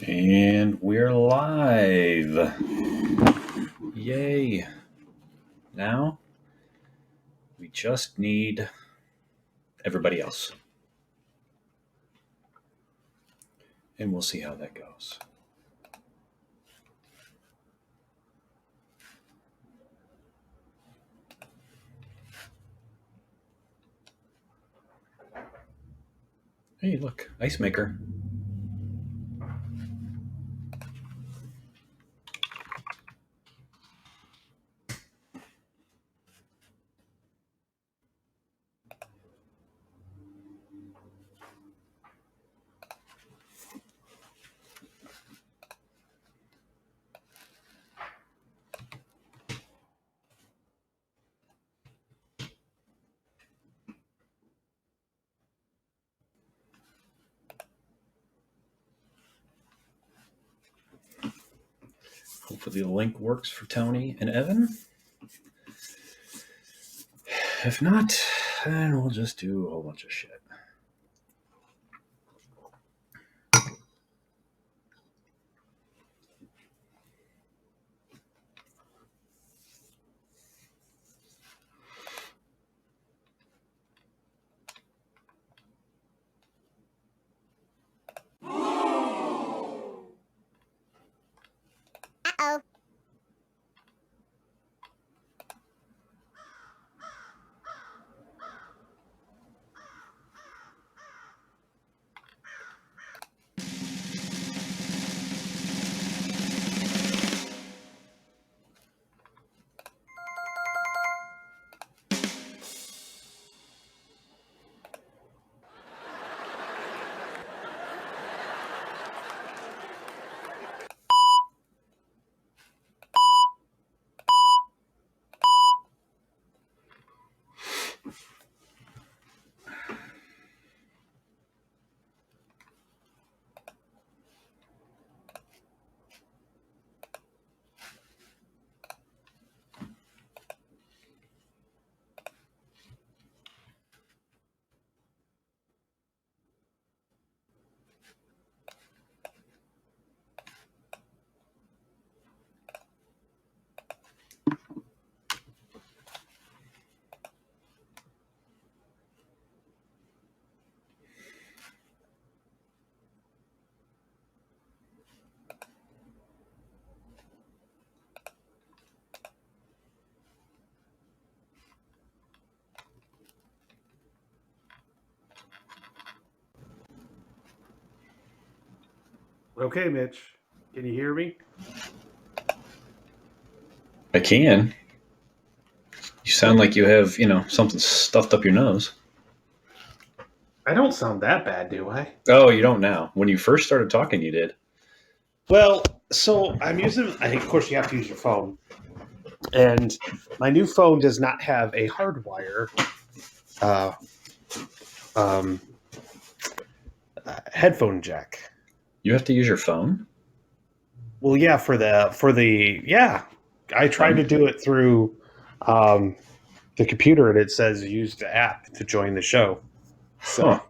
And we're live. Yay. Now, we just need everybody else. And we'll see how that goes. Hey, look, ice maker. Hopefully the link works for Tony and Evan. If not, then we'll just do a whole bunch of shit. Uh-oh. Okay, Mitch, can you hear me? I can. You sound like you have, something stuffed up your nose. I don't sound that bad, do I? Oh, you don't now. When you first started talking, you did. Well, so I'm using, of course, you have to use your phone. And my new phone does not have a hardwire headphone jack. You have to use your phone? Well, yeah, yeah. I tried to do it through the computer, and it says use the app to join the show. So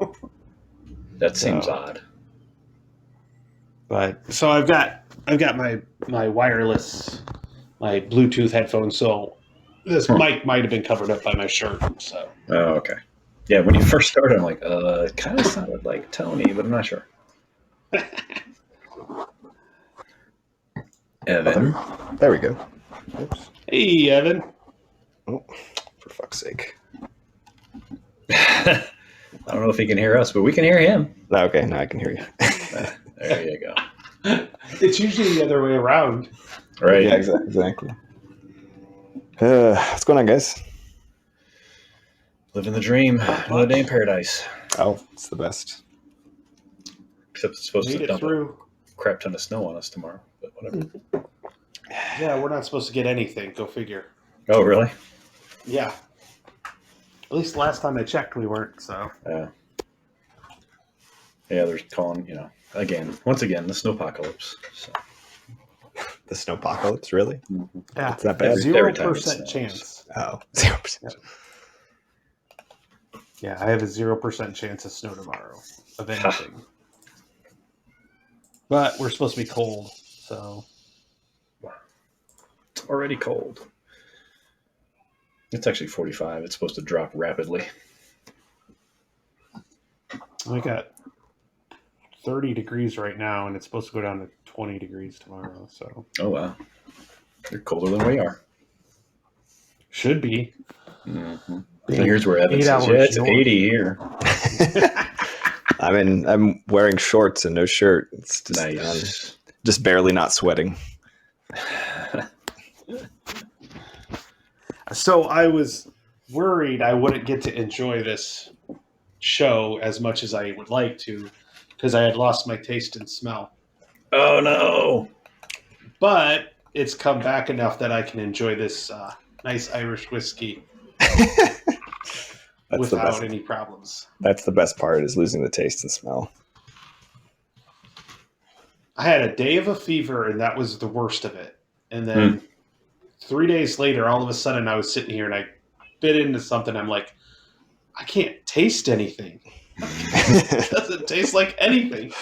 that seems odd. But so I've got my wireless, my Bluetooth headphones. So this mic might have been covered up by my shirt. So okay. Yeah, when you first started, I'm like, it kind of sounded like Tony, but I'm not sure. Evan. There we go. Oops. Hey, Evan. Oh, for fuck's sake. I don't know if he can hear us, but we can hear him. Okay, now I can hear you. There you go. It's usually the other way around. Right. Yeah, exactly. What's going on, guys? Living the dream. Another day in paradise. Oh, it's the best. Except it's supposed to dump through a crap ton of snow on us tomorrow, but whatever. Yeah, we're not supposed to get anything. Go figure. Oh, really? Yeah. At least last time I checked, we weren't. So. Yeah, they're calling, once again, the snowpocalypse. So. The snowpocalypse, really? Mm-hmm. Yeah, it's not bad. 0% chance. Oh, 0%. Yep. Yeah, I have a 0% chance of snow tomorrow of anything. but we're supposed to be cold, so It's already cold. It's actually 45. It's supposed to drop rapidly. we got 30 degrees right now, and it's supposed to go down to 20 degrees tomorrow. So Oh, wow. They're colder than we are. should be. Mm-hmm. So here's where Evan 8 says, hours yeah, it's north. 80 here. I'm wearing shorts and no shirt. It's just Nice. just barely not sweating. So I was worried I wouldn't get to enjoy this show as much as I would like to because I had lost my taste and smell. Oh, no. But it's come back enough that I can enjoy this nice Irish whiskey That's the without best. any problems. That's the best part is losing the taste and smell. I had a day of a fever, and that was the worst of it. And then 3 days later, all of a sudden, I was sitting here and I bit into something. I'm like, I can't taste anything. It doesn't taste like anything.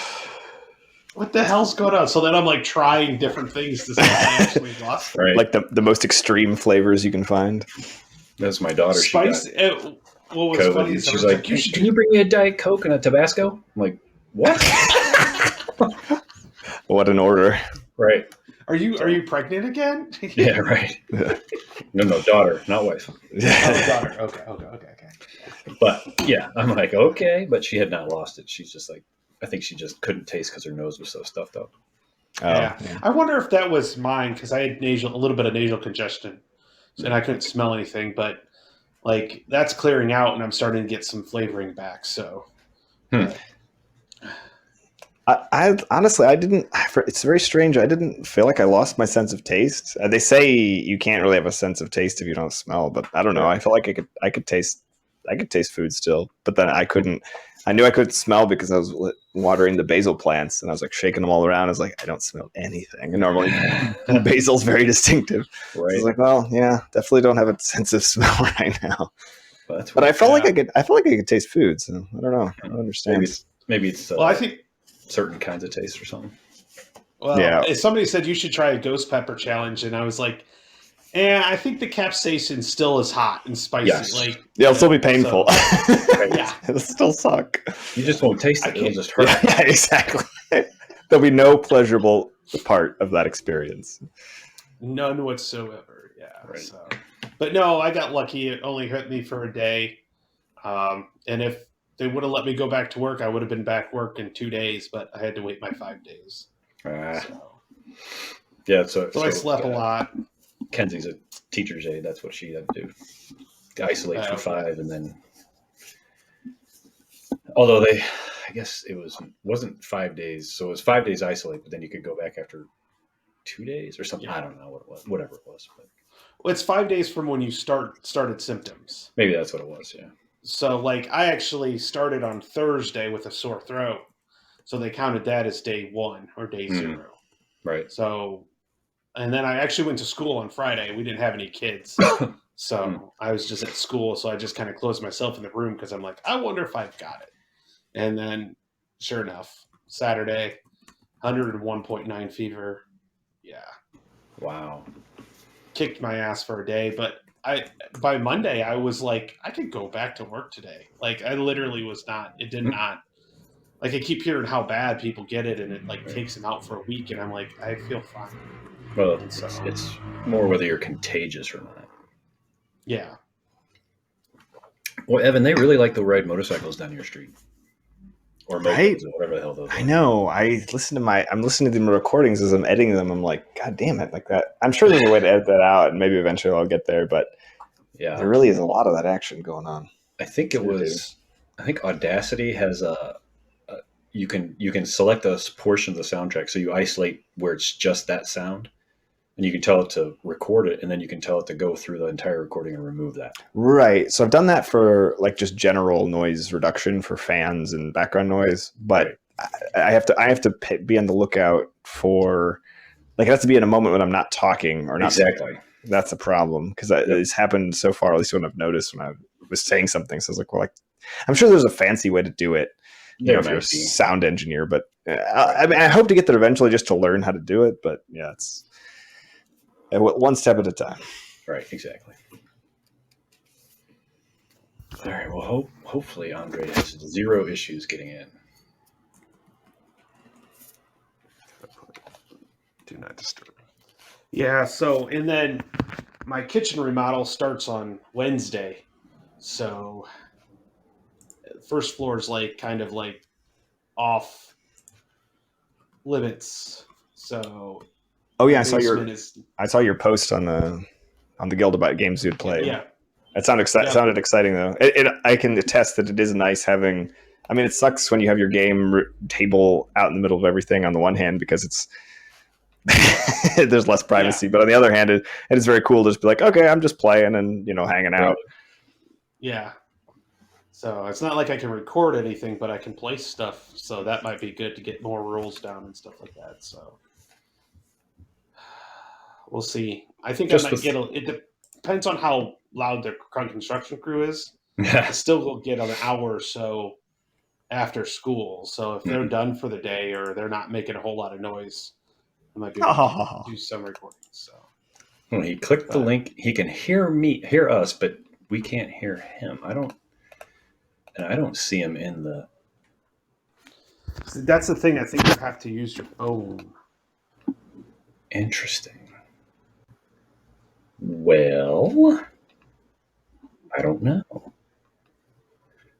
What the hell's going on? So then I'm like trying different things to see if I actually lost. Right. Like the most extreme flavors you can find. That's my daughter. Spice. She got What was COVID. funny And is I she's was like, you hey, should can you bring me a Diet Coke and a Tabasco? I'm like, what? What an order. Right. Are you pregnant again? Yeah, right. No, daughter, not wife. Oh, daughter. Okay. But yeah, I'm like, okay. But she had not lost it. She's just like, I think she just couldn't taste because her nose was so stuffed up. Yeah. I wonder if that was mine because I had a little bit of nasal congestion, and I couldn't smell anything. But like that's clearing out, and I'm starting to get some flavoring back. So. I honestly, I didn't. It's very strange. I didn't feel like I lost my sense of taste. They say you can't really have a sense of taste if you don't smell, but I don't know. I feel like I could taste food still, but then I couldn't. I knew I couldn't smell because I was watering the basil plants and I was like shaking them all around. I was like, I don't smell anything. And normally basil's very distinctive. Right. So I was like, well, yeah, definitely don't have a sense of smell right now. But I felt like I could taste food. So I don't know. I don't understand. Maybe it's Well, I think certain kinds of taste or something. Well, Yeah. somebody said you should try a ghost pepper challenge, and I was like, I think the capsaicin still is hot and spicy. Yes. Like, Yeah, it'll still be painful. Yeah. It'll still suck. You just won't taste it. It'll just hurt. Yeah, exactly. There'll be no pleasurable part of that experience. None whatsoever. Yeah. Right. So, but no, I got lucky. It only hit me for a day, and if they would have let me go back to work, I would have been back work in 2 days. But I had to wait my 5 days. So. Yeah. So I slept a lot. Kenzie's a teacher's aide. That's what she had to do. To isolate for 5, and then. Although I guess it wasn't 5 days, so it was 5 days isolate, but then you could go back after 2 days or something. Yeah. I don't know what it was, whatever it was. But. Well, it's 5 days from when you started symptoms. Maybe that's what it was. Yeah. So, like, I actually started on Thursday with a sore throat, so they counted that as day 1 or day 0. Right. So, and then I actually went to school on Friday. We didn't have any kids, so I was just at school. So I just kind of closed myself in the room because I'm like, I wonder if I've got it. And then, sure enough, Saturday, 101.9 fever. Yeah. Wow. Kicked my ass for a day, but by Monday I was like, I could go back to work today. Like I literally was not. It did not. Like I keep hearing how bad people get it, and it like takes them out for a week, and I'm like, I feel fine. Well, it's more whether you're contagious or not. Yeah. Well, Evan, they really like to ride motorcycles down your street, or mopeds, or whatever the hell those are. I know. I'm listening to the recordings as I'm editing them. I'm like, God damn it! Like that. I'm sure there's a way to edit that out, and maybe eventually I'll get there. But yeah, there really is a lot of that action going on. I think I think Audacity has you can select a portion of the soundtrack, so you isolate where it's just that sound, and you can tell it to record it, and then you can tell it to go through the entire recording and remove that. Right. So I've done that for like just general noise reduction for fans and background noise, but I have to be on the lookout for like it has to be in a moment when I'm not talking or not. Exactly. That's a problem because it's happened so far. At least when I've noticed when I was saying something. So I was like, well, I'm sure there's a fancy way to do it. if you're a sound engineer. But I mean, I hope to get there eventually, just to learn how to do it. But yeah, it's one step at a time. Right, exactly. All right. Well, hopefully Andre has 0 issues getting in. Do not disturb. Yeah. So, and then my kitchen remodel starts on Wednesday. So, first floor is kind of off limits. So, oh yeah, I saw your post on the guild about games you'd play. Yeah. It sounded exciting though. I can attest that it is nice having. I mean, it sucks when you have your game table out in the middle of everything on the one hand, because it's there's less privacy, but on the other hand, it is very cool to just be like, okay, I'm just playing and hanging out. Yeah. So it's not like I can record anything, but I can play stuff. So that might be good to get more rules down and stuff like that. So we'll see. I think I might get it depends on how loud the construction crew is. I still will get an hour or so after school. So if they're done for the day or they're not making a whole lot of noise, I might be able to do some recording. So when he clicked the link, he can hear us, but we can't hear him. I don't see him in the. That's the thing. I think you have to use your phone. Interesting. Well, I don't know.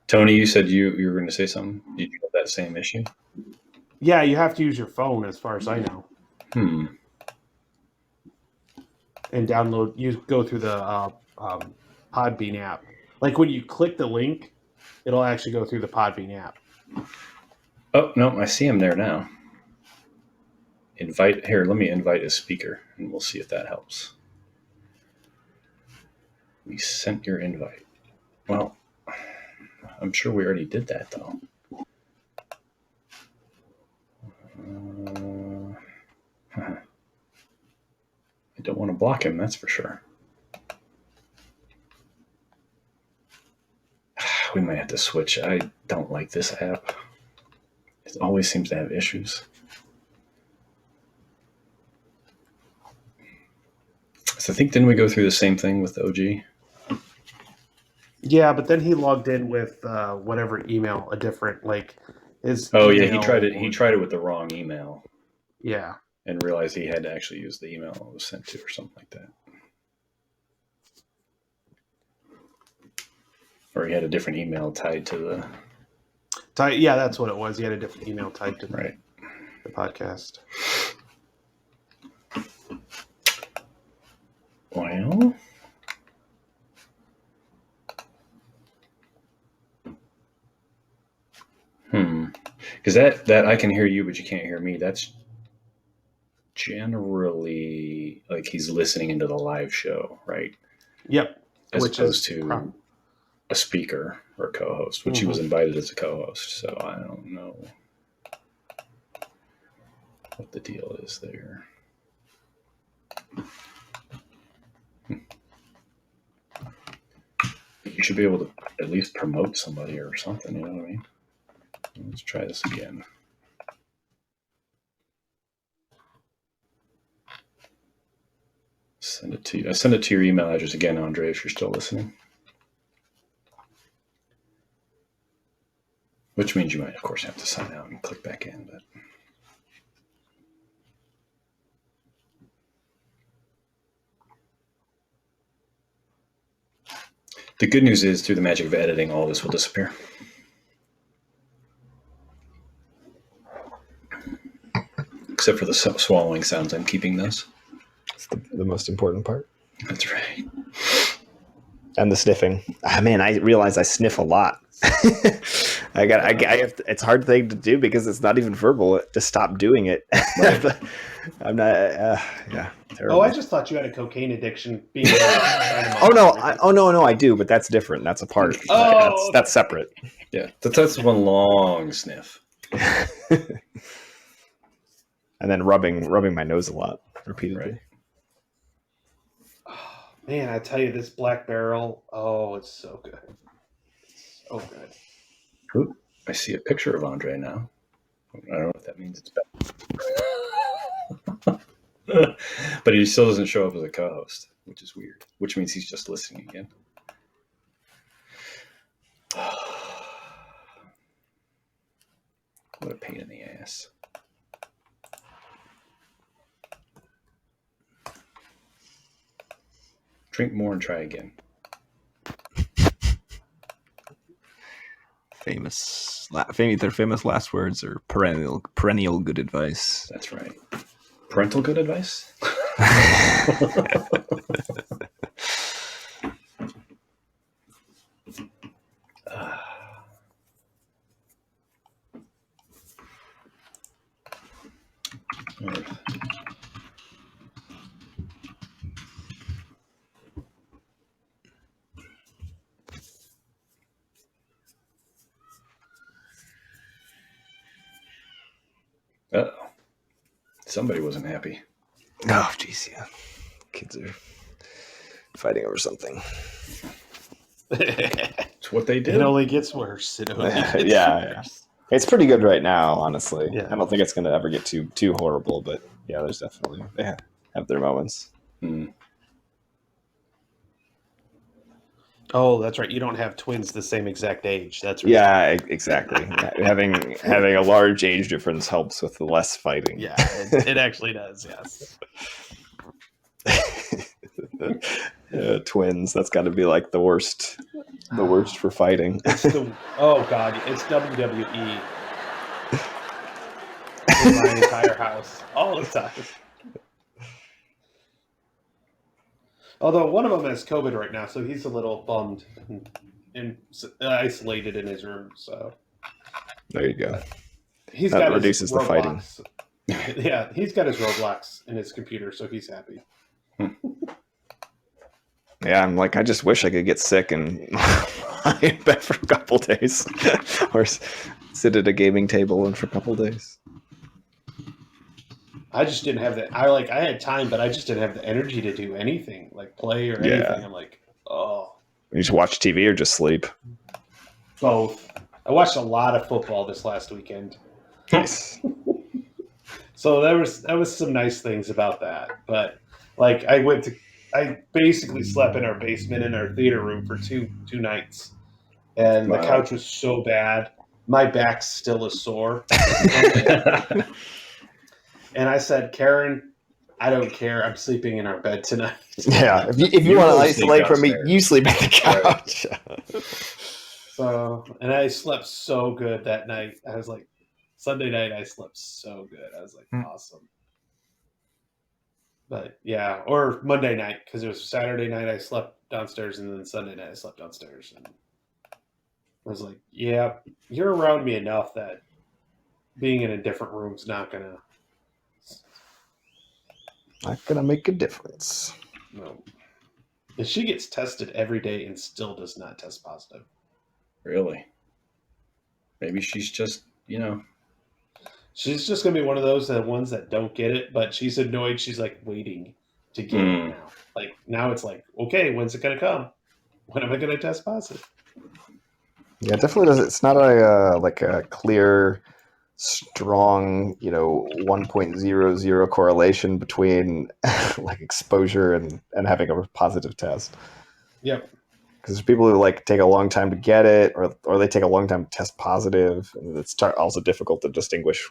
Tony, you said you were going to say something. Did you have that same issue? Yeah, you have to use your phone, as far as I know. And download. You go through the Podbean app. Like when you click the link, it'll actually go through the Podbean app. Oh no, I see him there now. Let me invite a speaker, and we'll see if that helps. We sent your invite. Well, I'm sure we already did that, though. I don't want to block him, that's for sure. We might have to switch. I don't like this app. It always seems to have issues. So I think, didn't we go through the same thing with OG? Yeah, but then he logged in with whatever email, a different his. Oh yeah, he tried it. He tried it with the wrong email. Yeah, and realized he had to actually use the email it was sent to, or something like that. Or he had a different email tied to the. Yeah, that's what it was. He had a different email tied to the podcast. Well. Because that I can hear you, but you can't hear me. That's generally like he's listening into the live show, right? Yep. As opposed to a speaker or a co-host, which he was invited as a co-host. So I don't know what the deal is there. You should be able to at least promote somebody or something, you know what I mean? Let's try this again. Send it to you. I send it to your email address again, Andre, if you're still listening. Which means you might, of course, have to sign out and click back in. But the good news is, through the magic of editing, all this will disappear. Except for the swallowing sounds, I'm keeping those. That's the most important part. That's right. And the sniffing. Man, I realize I sniff a lot. I have to, it's a hard thing to do because it's not even verbal to stop doing it. Right. I'm not. Yeah. Terrible. Oh, I just thought you had a cocaine addiction. No, I do, but that's different. That's a part. That's separate. Yeah, that's one long sniff. And then rubbing my nose a lot repeatedly. Right. Oh, man, I tell you, this Black Barrel. Oh, it's so good. It's so good. I see a picture of Andre now. I don't know if that means it's bad. But he still doesn't show up as a co-host, which is weird. Which means he's just listening again. What a pain in the ass. Drink more and try again. Their famous last words are perennial good advice. That's right. Parental good advice? Uh-oh. Somebody wasn't happy. Oh, jeez, yeah. Kids are fighting over something. It's what they do. It only gets worse. Yeah. It's pretty good right now, honestly. Yeah. I don't think it's going to ever get too horrible, but yeah, there's definitely they have their moments. Mm. Oh, that's right. You don't have twins the same exact age. That's right. Yeah, exactly. having a large age difference helps with the less fighting. Yeah, it actually does. Yes. Twins. That's got to be like the worst. The worst for fighting. Oh God, it's WWE in my entire house all the time. Although one of them has COVID right now, so he's a little bummed and isolated in his room. So there you go. He's that got reduces his the fighting. Yeah, he's got his Roblox in his computer, so he's happy. Yeah, I'm like, I just wish I could get sick and lie in bed for a couple days, or sit at a gaming table and for a couple days. I just didn't have that. I had time, but I just didn't have the energy to do anything, like play or anything. Yeah. I'm like, oh. You just watch TV or just sleep? Both. I watched a lot of football this last weekend. Nice. So there was some nice things about that. But like I basically slept in our basement in our theater room for two nights. And Wow. the couch was so bad. My back still is sore. And I said, Karen, I don't care. I'm sleeping in our bed tonight. Yeah, if you want to isolate from me, you sleep on the couch. So, and I slept so good that night. I was like, Sunday night, I slept so good. I was like, awesome. But yeah, or Monday night, because it was Saturday night I slept downstairs, and then Sunday night I slept downstairs. And I was like, yeah, you're around me enough that being in a different room's not gonna make a difference. No. And she gets tested every day and still does not test positive. Really? Maybe she's just, She's just going to be one of those ones that don't get it, but she's annoyed. She's like waiting to get it now. Like now it's like, okay, when's it going to come? When am I going to test positive? Yeah, it definitely does. It's not a clear, strong, 1.00 correlation between like exposure and having a positive test. Yep. Because there's people who take a long time to get it, or they take a long time to test positive. And it's also difficult to distinguish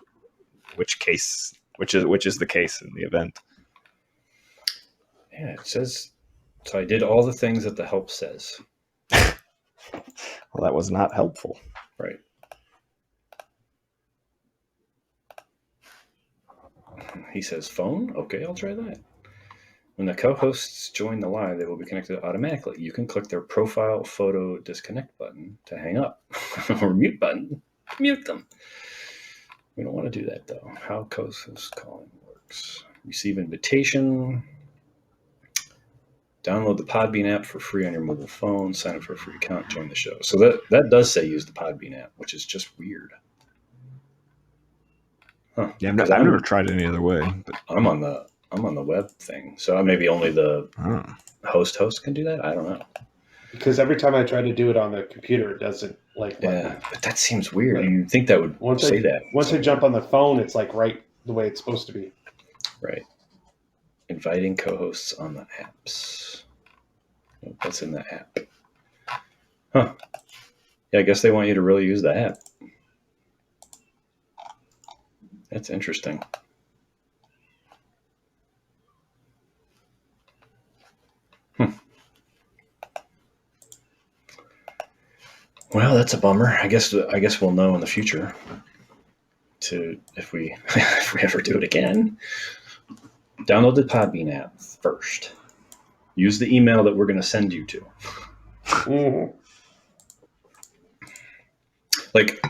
which is the case in the event. Yeah, it says. So I did all the things that the help says. Well, that was not helpful. Right. He says phone. Okay, I'll try that. When the co-hosts join the live, they will be connected automatically. You can click their profile photo disconnect button to hang up or mute button. Mute them. We don't want to do that, though. How co-host calling works. Receive invitation. Download the Podbean app for free on your mobile phone. Sign up for a free account. Join the show. So that does say use the Podbean app, which is just weird. Huh. Yeah, I've never tried it any other way. But I'm on the web thing, so maybe only the host can do that. I don't know. Because every time I try to do it on the computer, it doesn't Like Yeah, but that seems weird. You'd think that would say that. Once I jump on the phone, it's like right the way it's supposed to be. Right. Inviting co-hosts on the apps. What's in the app? Huh. Yeah, I guess they want you to really use the app. That's interesting. Well, that's a bummer. I guess we'll know in the future if we if we ever do it again. Download the Podbean app first. Use the email that we're going to send you to. Mm-hmm. Like,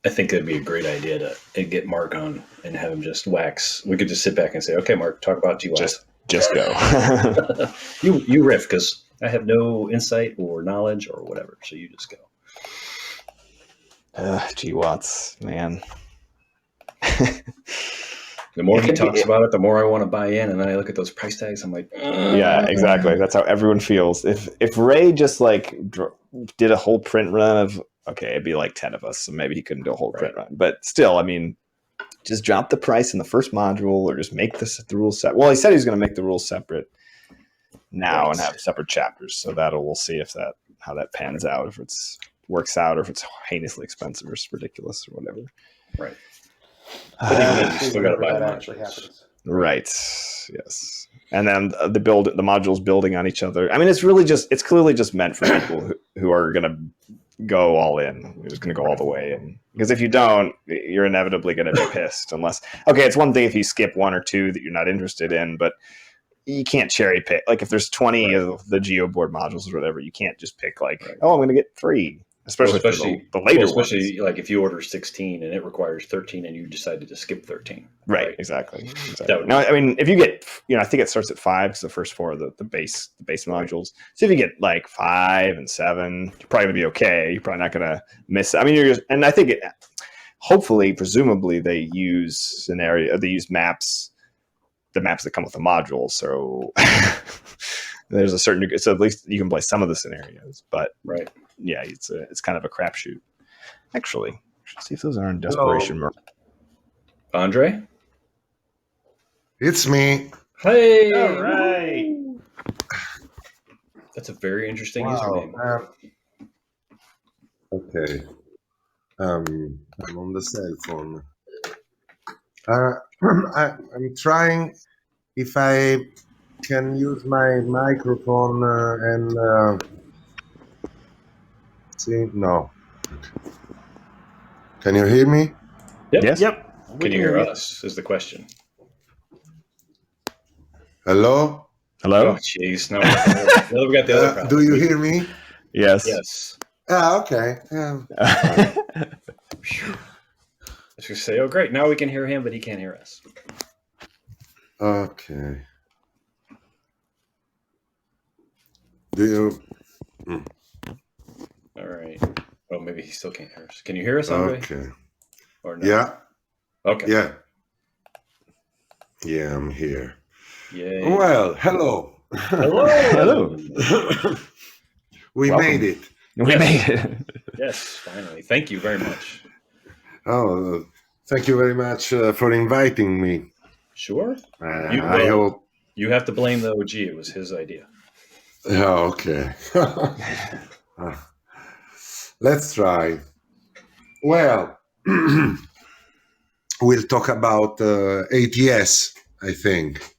I think it'd be a great idea to get Mark on and have him just wax. We could just sit back and say, "Okay, Mark, talk about GWAS." Just go. you riff, because I have no insight or knowledge or whatever. So you just go. GWAS, man. The more he talks about it, the more I want to buy in, and then I look at those price tags. I'm like, yeah, exactly. That's how everyone feels. If Ray just like did a whole print run of, okay, it'd be like 10 of us, so maybe he couldn't do a whole print run. But still, I mean, just drop the price in the first module, or just make the rules separate. Well, he said he was going to make the rules separate now and have separate chapters. So we'll see how that pans out. If it's works out, or if it's heinously expensive or it's ridiculous or whatever. Right. But even then, you still got to buy that the actually happens. Right. Yes. And then the modules building on each other. I mean, it's clearly just meant for people who are going to go all in. You're just going to go all the way. And because if you don't, you're inevitably going to be pissed. It's one thing if you skip one or two that you're not interested in, but you can't cherry pick. Like if there's 20 of the GeoBoard modules or whatever, you can't just pick I'm going to get 3. Especially the later ones. Especially like if you order 16 and it requires 13 and you decided to skip 13. Right, exactly. Now, I mean, if you get, I think it starts at 5 because the first 4 are the base modules. So if you get like 5 and 7, you're probably going to be okay. You're probably not going to miss. I mean, and I think hopefully, presumably, they use maps, the maps that come with the modules. So there's a certain degree, so at least you can play some of the scenarios, but right. Yeah, it's kind of a crapshoot. Actually, should see if those are in desperation mode. Andre? It's me. Hey! All right. That's a very interesting username. Okay. I'm on the cell phone. I'm trying if I can use my microphone and see. No. Can you hear me? Yep. Yes. Yep. Can you hear us? Is the question. Hello? Oh, jeez. No. We got the other problem. Do you hear me? Yes. Yes. Okay. I was going to say, oh, great. Now we can hear him, but he can't hear us. Okay. Do you? All right. Oh, maybe he still can't hear us. Can you hear us, Andre? Okay. Or no? Yeah. Okay. Yeah. Yeah, I'm here. Yay. Well, hello. Hello. We Welcome. made it. We made it. Yes, finally. Thank you very much. Oh, thank you very much for inviting me. Sure. I hope. You have to blame the OG. It was his idea. Oh, okay. Let's try. Well, we'll talk about ATS, I think.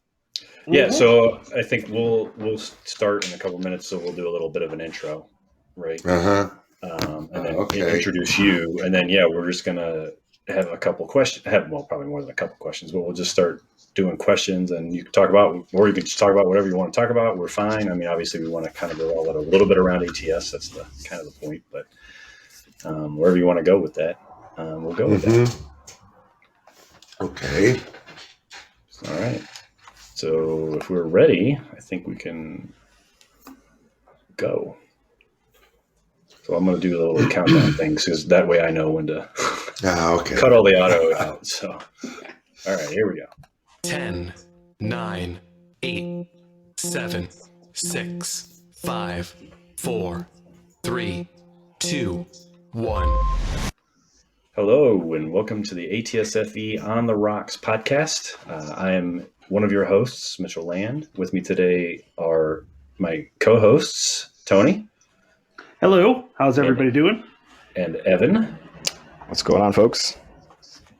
Yeah, so I think we'll start in a couple minutes, so we'll do a little bit of an intro, right? Uh-huh. And then introduce you, and then we're just gonna have a couple questions. Probably more than a couple questions, but we'll just start doing questions, and you can talk about, or you can just talk about whatever you want to talk about. We're fine. I mean, obviously, we want to kind of go all a little bit around ATS. That's the kind of the point, but wherever you want to go with that, we'll go with that. Okay. All right. So if we're ready, I think we can go. So I'm going to do a little countdown things, because that way I know when to cut all the auto out. So, all right, here we go. 10, 9, 8, 7, 6, 5, 4, 3, 2, 1. Hello, and welcome to the ATSFE On the Rocks podcast. I am one of your hosts, Mitchell Land. With me today are my co-hosts, Tony. Hello. How's everybody doing? And Evan. What's going on, folks?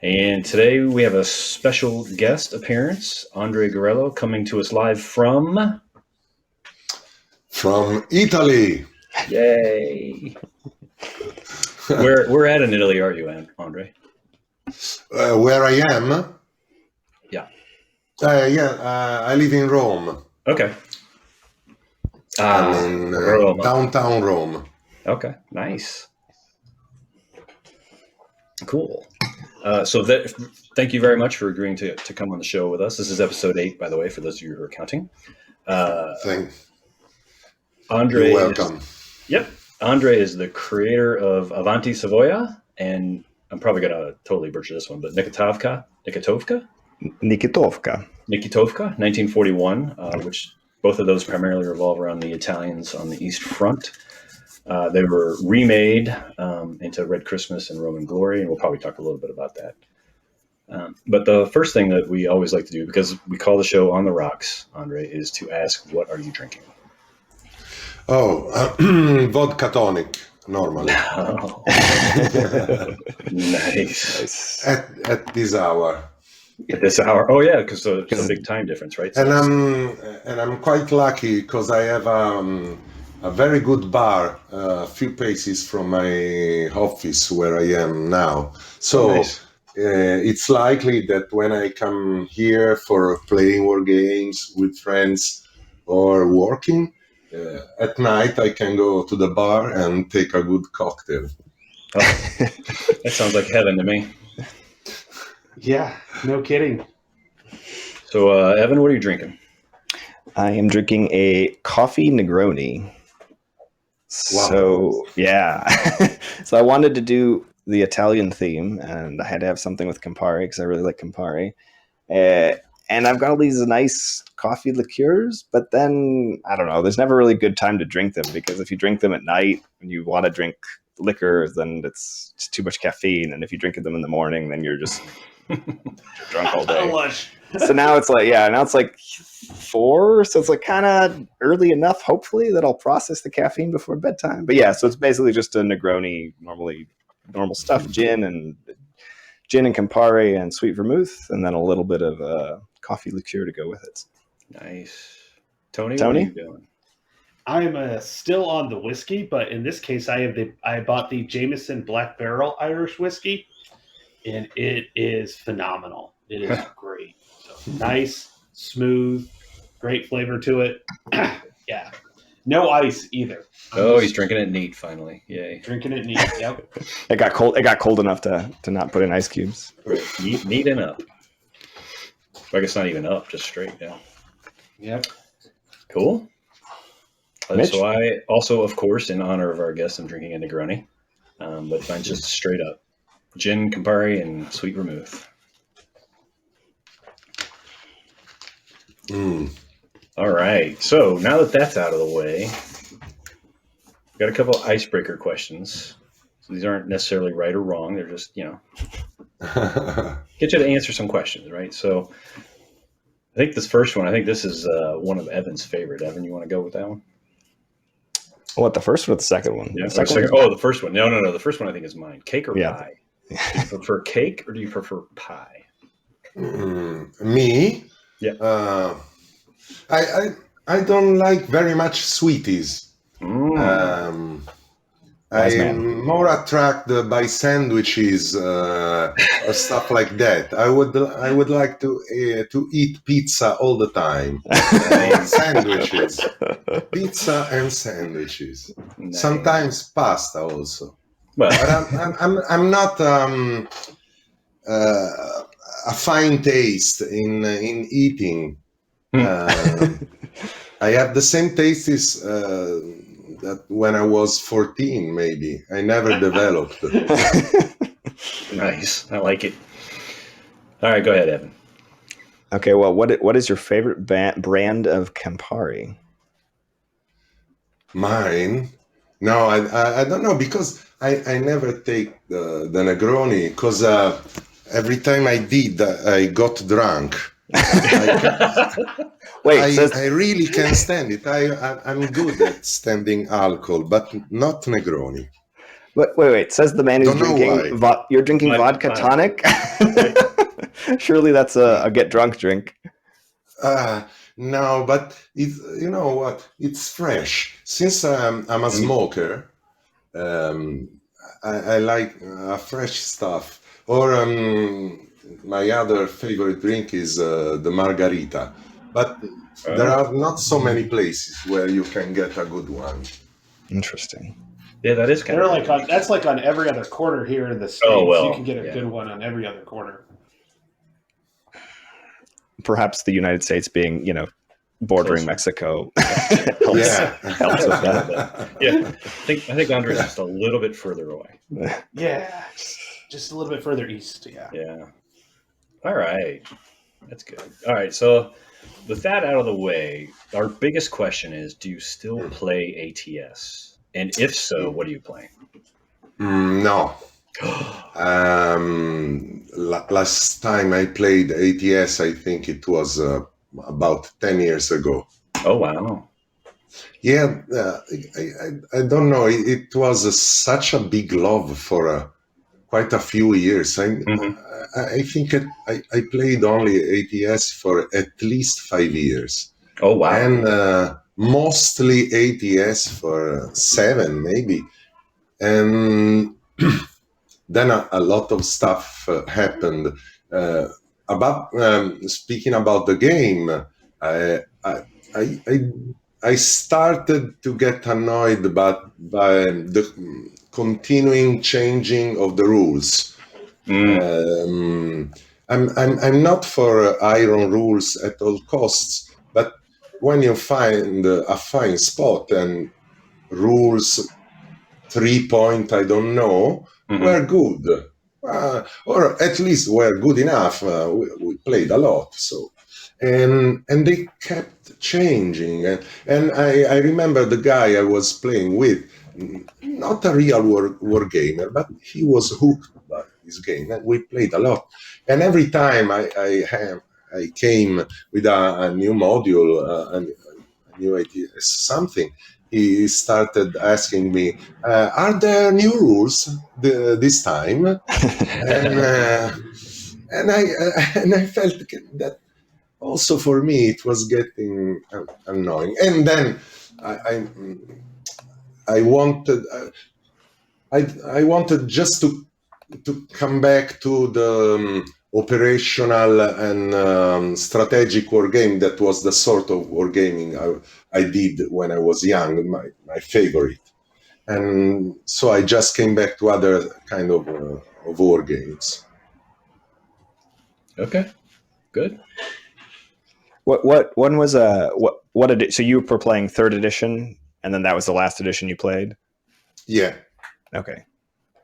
And today we have a special guest appearance, Andrea Garello, coming to us live from Italy. Yay! Where at in Italy are you, Andre? Where I am? Yeah. I live in Rome. Okay. I'm in Rome. downtown Rome. Okay, nice. Cool. Thank you very much for agreeing to come on the show with us. This is episode 8, by the way, for those of you who are counting. Andre. You're welcome. Yep. Andre is the creator of Avanti Savoia, and I'm probably going to totally butcher this one, but Nikitovka, 1941, which both of those primarily revolve around the Italians on the East Front. They were remade into Red Christmas and Roman Glory, and we'll probably talk a little bit about that. But the first thing that we always like to do, because we call the show On the Rocks, Andre, is to ask, what are you drinking? Vodka tonic, normally. Oh. Nice. At this hour. At this hour? Oh, yeah, because it's a big time difference, right? So I'm quite lucky because I have a very good bar a few paces from my office where I am now. So nice. It's likely that when I come here for playing war games with friends or working, at night I can go to the bar and take a good cocktail. Oh, that sounds like heaven to me. Yeah, no kidding. So, Evan, what are you drinking? I am drinking a coffee Negroni. Wow. So, yeah. So I wanted to do the Italian theme, and I had to have something with Campari because I really like Campari. And I've got all these nice coffee liqueurs, but then, I don't know, there's never really a good time to drink them, because if you drink them at night and you want to drink liquor, then it's too much caffeine. And if you drink them in the morning, then you're just drunk all day. So now it's like 4, so it's like kind of early enough, hopefully, that I'll process the caffeine before bedtime. But yeah, so it's basically just a Negroni, normal stuff, gin and Campari and sweet vermouth, and then a little bit of coffee liqueur to go with it. Nice. Tony, what are you doing? I'm still on the whiskey, but in this case, I bought the Jameson Black Barrel Irish whiskey, and it is phenomenal. It is great. So nice, smooth, great flavor to it. Yeah, no ice either. He's drinking it neat finally. Yay! Drinking it neat. Yep. It got cold enough to not put in ice cubes. Neat and up. I guess not even up, just straight down. Yep. Cool. Mitch? So I also, of course, in honor of our guest, I'm drinking a Negroni, but mine's just straight up gin, Campari, and sweet vermouth. All right. So now that that's out of the way, we've got a couple of icebreaker questions. So these aren't necessarily right or wrong. They're just, get you to answer some questions, right? So I think this is one of Evan's favorite. Evan, you want to go with that one? What, the first one or the second one? Yeah, the first one. No. The first one I think is mine. Cake or pie? Do you prefer cake or do you prefer pie? Me? Yeah. I don't like very much sweeties. I'm more attracted by sandwiches or stuff like that. I would like to eat pizza all the time. Sandwiches, pizza and sandwiches. Nice. Sometimes pasta also. Well, But I'm not a fine taste in eating. I have the same tastes that when I was 14, maybe. I never developed. Nice. I like it. All right, go ahead, Evan. Okay, well, what is your favorite brand of Campari? Mine? No, I don't know because I never take the Negroni because every time I did, I got drunk. Wait, I really can stand it. I'm good at standing alcohol, but not Negroni. wait. Says the man who's Don't know drinking. why. You're drinking vodka tonic. Surely that's a get drunk drink. No, but you know what? It's fresh. Since I'm a smoker, I like fresh stuff. Or my other favorite drink is the margarita. But there are not so many places where you can get a good one. Interesting. Yeah, that is kind of. That's like on every other corner here in the States. Oh, well, you can get a good one on every other corner. Perhaps the United States being, bordering Closer. Mexico helps with that. Yeah, I think Andrea's just a little bit further away. Yeah, just a little bit further east. Yeah. Yeah. All right. That's good. All right. So, with that out of the way, our biggest question is: do you still play ATS? And if so, what are you playing? No. Last time I played ATS, I think it was about 10 years ago. Oh, wow. Yeah, I don't know. It was such a big love for quite a few years. I think I played only ATS for at least 5 years. Oh, wow. And mostly ATS for 7, maybe. And then a lot of stuff happened. About speaking about the game, I started to get annoyed by the continuing changing of the rules. I'm not for iron rules at all costs, but when you find a fine spot and rules 3 point, I don't know, were good, or at least were good enough. We played a lot, so and they kept changing, and I remember the guy I was playing with, not a real war gamer, but he was hooked by this game, and we played a lot. And every time I came with a new module, a new idea, something, he started asking me, "Are there new rules this time?" and I felt that also for me it was getting annoying. And then I wanted I wanted just to come back to the operational and strategic wargame. That was the sort of wargaming I did when I was young, my favorite. And so I just came back to other kind of war games. Okay, good. What one was so you were playing 3rd edition, and then that was the last edition you played? Yeah. Okay.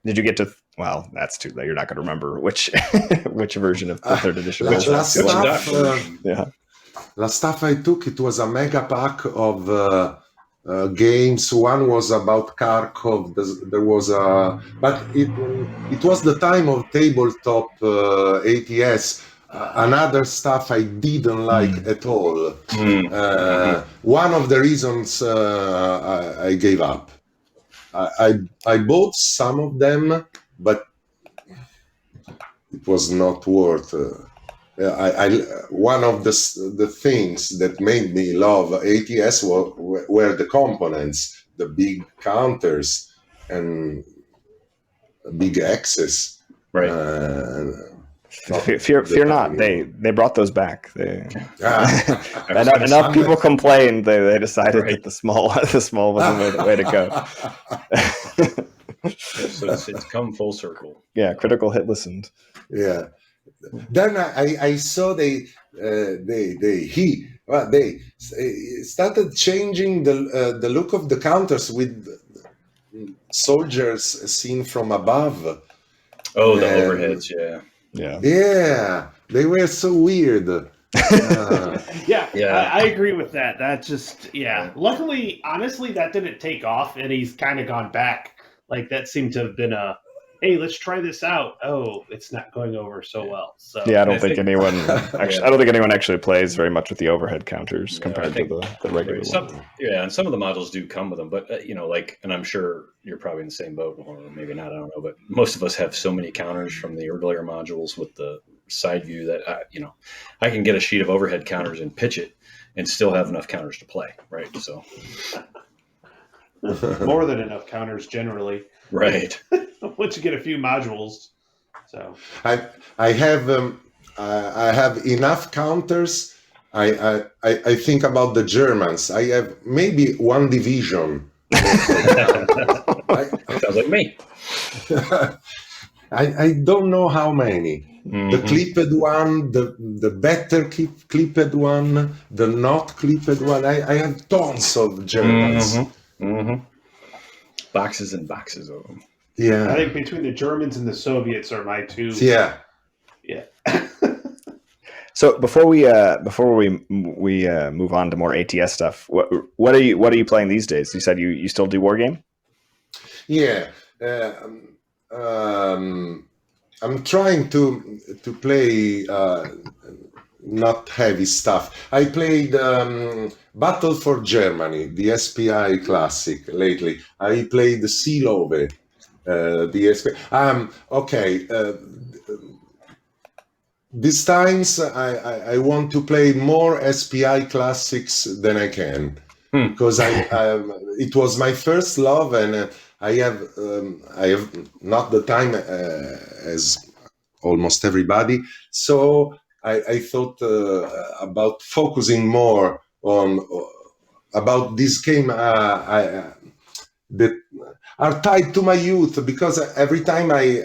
Did you get to? Well, that's too late. You're not going to remember which version of the 3rd edition was. Last stuff I took, it was a mega pack of games. One was about Kharkov. There was but it was the time of tabletop ATS. Another stuff I didn't like at all. One of the reasons I gave up. I bought some of them, but it was not worth. One of the things that made me love ATS were the components, the big counters and big axes. Right. Fear not. They brought those back. Enough people complained. They decided that the small was the way to go. So it's come full circle. Yeah, Critical Hit listened. Yeah. Then I saw they started changing the look of the counters with soldiers seen from above. Oh, the overheads, yeah, they were so weird. Yeah, Yeah. I agree with that. That just, yeah. Luckily, honestly, that didn't take off, and he's kind of gone back. Like, that seemed to have been a, hey, let's try this out. Oh, it's not going over so well. So Yeah, I I don't think think- anyone actually. Yeah. I don't think anyone actually plays very much with the overhead counters Yeah, compared I think- to the regular Right. one. And some of the modules do come with them, but like, and I'm sure you're probably in the same boat, or maybe not. I don't know, but most of us have so many counters from the earlier modules with the side view that I can get a sheet of overhead counters and pitch it, and still have enough counters to play. Right. So. more than enough counters generally. Right. Once you get a few modules. So I have enough counters. I think about the Germans. I have maybe one division. Sounds like me. I don't know how many. The Mhm. clipped one, the better clipped one, the not clipped one. I have tons of Germans. Boxes and boxes of them. Yeah. I think between the Germans and the Soviets are my two. Yeah. Yeah. So before we move on to more ATS stuff, what are you playing these days? You said you still do Wargame? Yeah. I'm trying to play not heavy stuff. I played Battle for Germany, the SPI Classic lately. I played the Sea Love, the SPI. Okay. These times I want to play more SPI Classics than I can, because it was my first love, and I have not the time as almost everybody. So I thought about focusing more on about this game that are tied to my youth, because every time I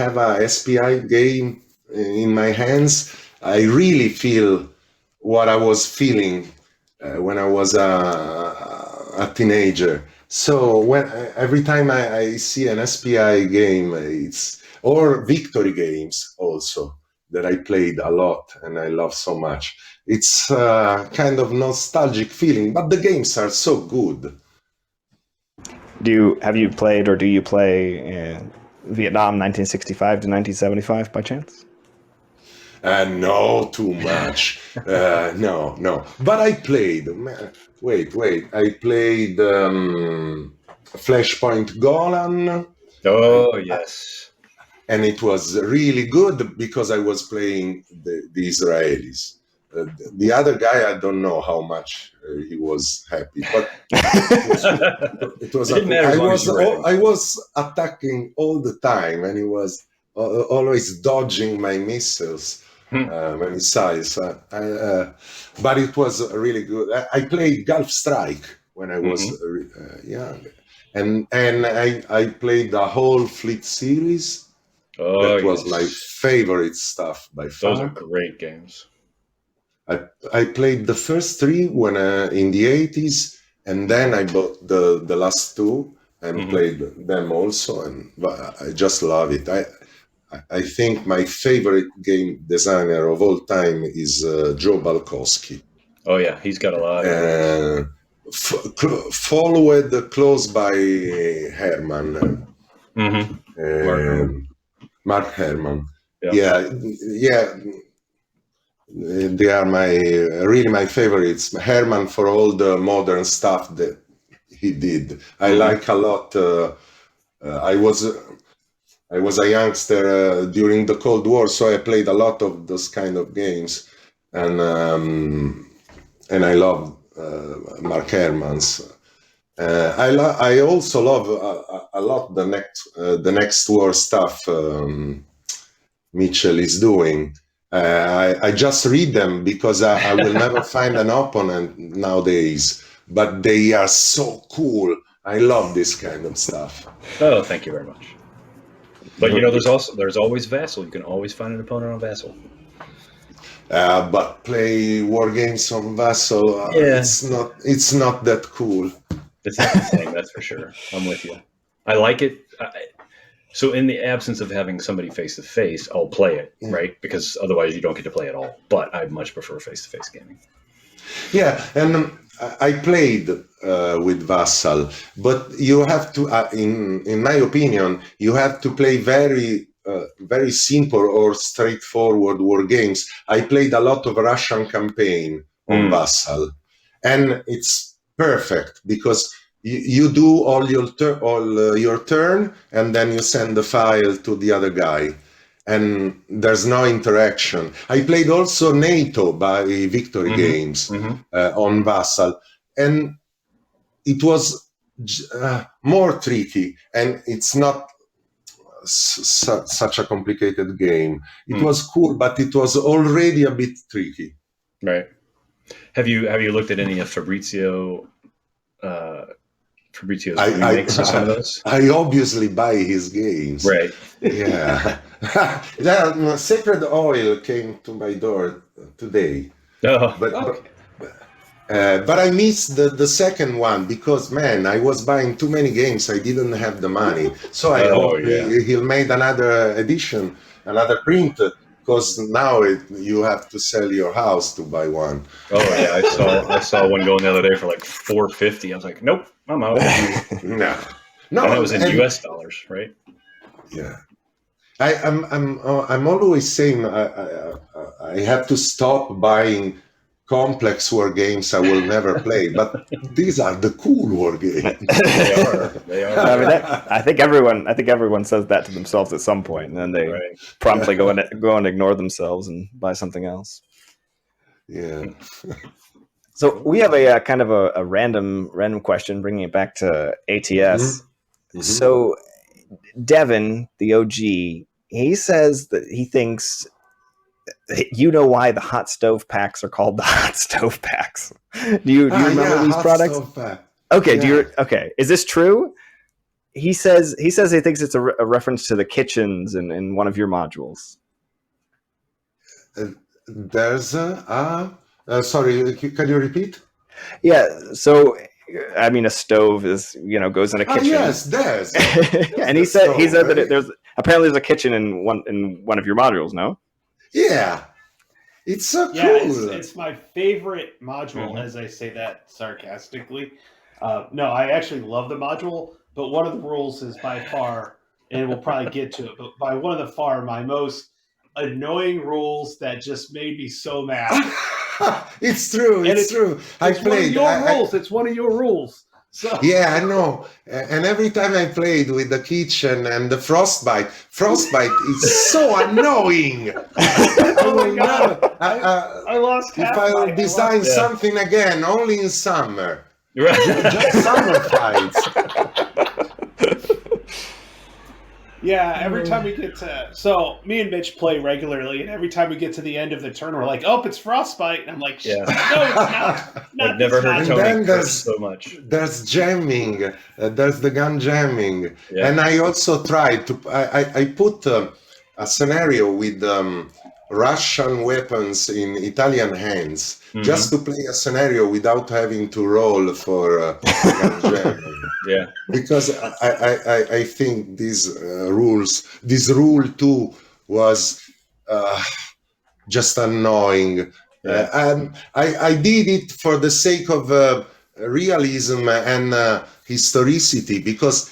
have a SPI game in my hands, I really feel what I was feeling when I was a teenager. So every time I see an SPI game, or victory games also that I played a lot and I love so much. It's kind of nostalgic feeling, but the games are so good. Have you played, or do you play Vietnam 1965 to 1975 by chance? No, too much. No. But I played. Wait. I played Flashpoint Golan. Oh, yes. And it was really good because I was playing the Israelis. The other guy, I don't know how much he was happy, but it was. It didn't matter as long as you were I was attacking all the time, and he was always dodging my missiles. Missiles. But it was really good. I played Gulf Strike when I was young, and I played the whole Fleet series. Oh, That was yes. my favorite stuff by far. Those are great games. I played the first three when in the 80s, and then I bought the last two and played them also, and I just love it. I think my favorite game designer of all time is Joe Balkowski. Oh yeah, he's got a lot of followed close by Herman. Mark Herman. Yeah. They are really my favorites. Herman, for all the modern stuff that he did. I like a lot. I was a youngster during the Cold War, so I played a lot of those kind of games, and I love Mark Herman's. I also love a lot the next war stuff Mitchell is doing. I just read them because I will never find an opponent nowadays, but they are so cool. I love this kind of stuff. Oh, thank you very much. But there's always Vassal. You can always find an opponent on Vassal. But play war games on Vassal, it's not that cool. It's not the same, that's for sure. I'm with you. I like it. So in the absence of having somebody face to face, I'll play it, right? Because otherwise you don't get to play at all. But I much prefer face to face gaming. Yeah, and I played with Vassal, but you have to, in my opinion, you have to play very simple or straightforward war games. I played a lot of Russian campaign on Vassal, and it's perfect because you do all your turn, and then you send the file to the other guy. And there's no interaction. I played also NATO by Victory Games on Vassal, and it was more tricky, and it's not such a complicated game. It was cool, but it was already a bit tricky. Right. Have you looked at any of Fabrizio's remakes of some of those? I obviously buy his games. Right. Yeah. Sacred Oil came to my door today. Oh. But I missed the second one because, man, I was buying too many games. I didn't have the money. So I hope he'll make another edition, another print, because now you have to sell your house to buy one. Oh, yeah. I saw one going the other day for like $450. I was like, nope, I'm out. No. And that was in US dollars, right? Yeah. I'm always saying I have to stop buying complex war games I will never play, but these are the cool war games. They are. I mean, I think everyone says that to themselves at some point, and then they promptly go and ignore themselves and buy something else. Yeah. So we have a kind of a random question, bringing it back to ATS. So Devin, the OG, he says that he thinks, you know why the hot stove packs are called the hot stove packs. Do you remember these products? Okay, okay. Is this true? He says he thinks it's a reference to the kitchens in one of your modules. There's sorry, can you repeat? Yeah, so I mean, a stove is goes in a kitchen. Yes, there's. And he said that there's a kitchen in one of your modules. No. Yeah, it's so cool. Yeah, it's my favorite module, as I say that sarcastically. No, I actually love the module, but one of the rules is by far, and we'll probably get to it, but by one of the far my most annoying rules that just made me so mad. It's true. It's true. It's one of your rules. It's one of your rules. So. Yeah, I know. And every time I played with the kitchen and the frostbite is so annoying. Oh my god! I lost. If I design something again, only in summer. Right. Just summer fights. Yeah, every time we get to... me and Mitch play regularly, and every time we get to the end of the turn, we're like, oh, it's frostbite. And I'm like, no, it's not. I've never heard Tony curse so much. There's jamming. There's the gun jamming. Yeah. And I also tried to... I put a scenario with Russian weapons in Italian hands, just to play a scenario without having to roll for gun jamming. Yeah, because I think this rule 2 was just annoying. Yeah. I did it for the sake of realism and historicity, because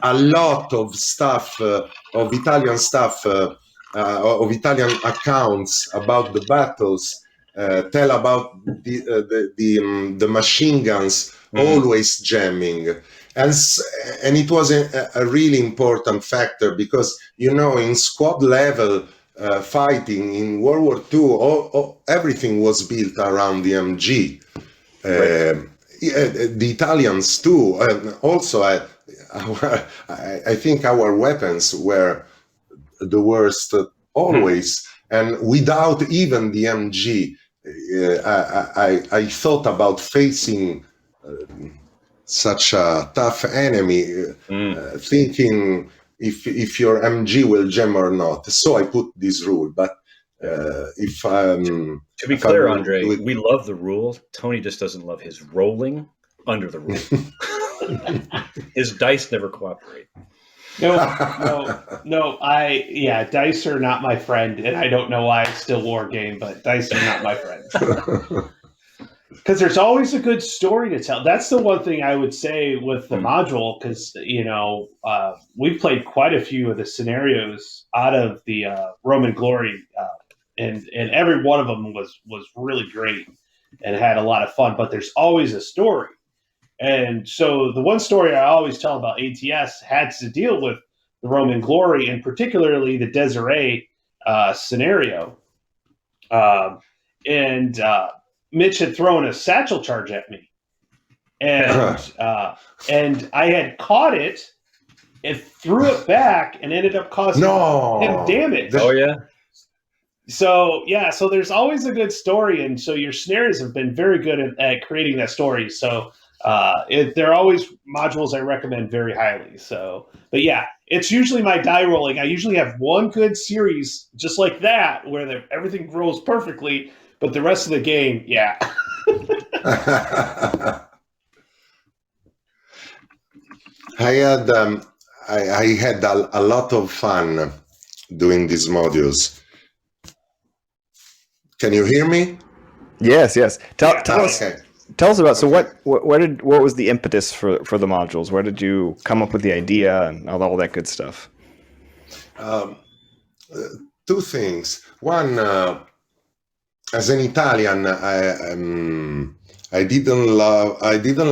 a lot of stuff, of Italian stuff, of Italian accounts about the battles tell about the machine guns always jamming, and it was a really important factor, because in squad level fighting in World War II, everything was built around the MG. The Italians too, and also I think our weapons were the worst always, and without even the MG, I thought about facing such a tough enemy, thinking if your MG will jam or not. So I put this rule. But to be clear, Andre, we love the rule. Tony just doesn't love his rolling under the rule. His dice never cooperate. No. Dice are not my friend, and I don't know why I still wargame, but dice are not my friends. Because there's always a good story to tell. That's the one thing I would say with the module, because we've played quite a few of the scenarios out of the Roman Glory, and every one of them was really great and had a lot of fun. But there's always a story, and so the one story I always tell about ATS had to deal with the Roman Glory, and particularly the Desiree scenario. And Mitch had thrown a satchel charge at me, and I had caught it and threw it back and ended up causing him damage. Oh yeah. So there's always a good story, and so your scenarios have been very good at creating that story. So they're always modules I recommend very highly. So, but yeah, it's usually my die rolling. I usually have one good series just like that where everything rolls perfectly, but the rest of the game, yeah. I had a lot of fun doing these modules. Can you hear me? Yes. Tell us. Okay. Tell us about. So what was the impetus for the modules? Where did you come up with the idea and all that good stuff? Two things. One, as an Italian, I didn't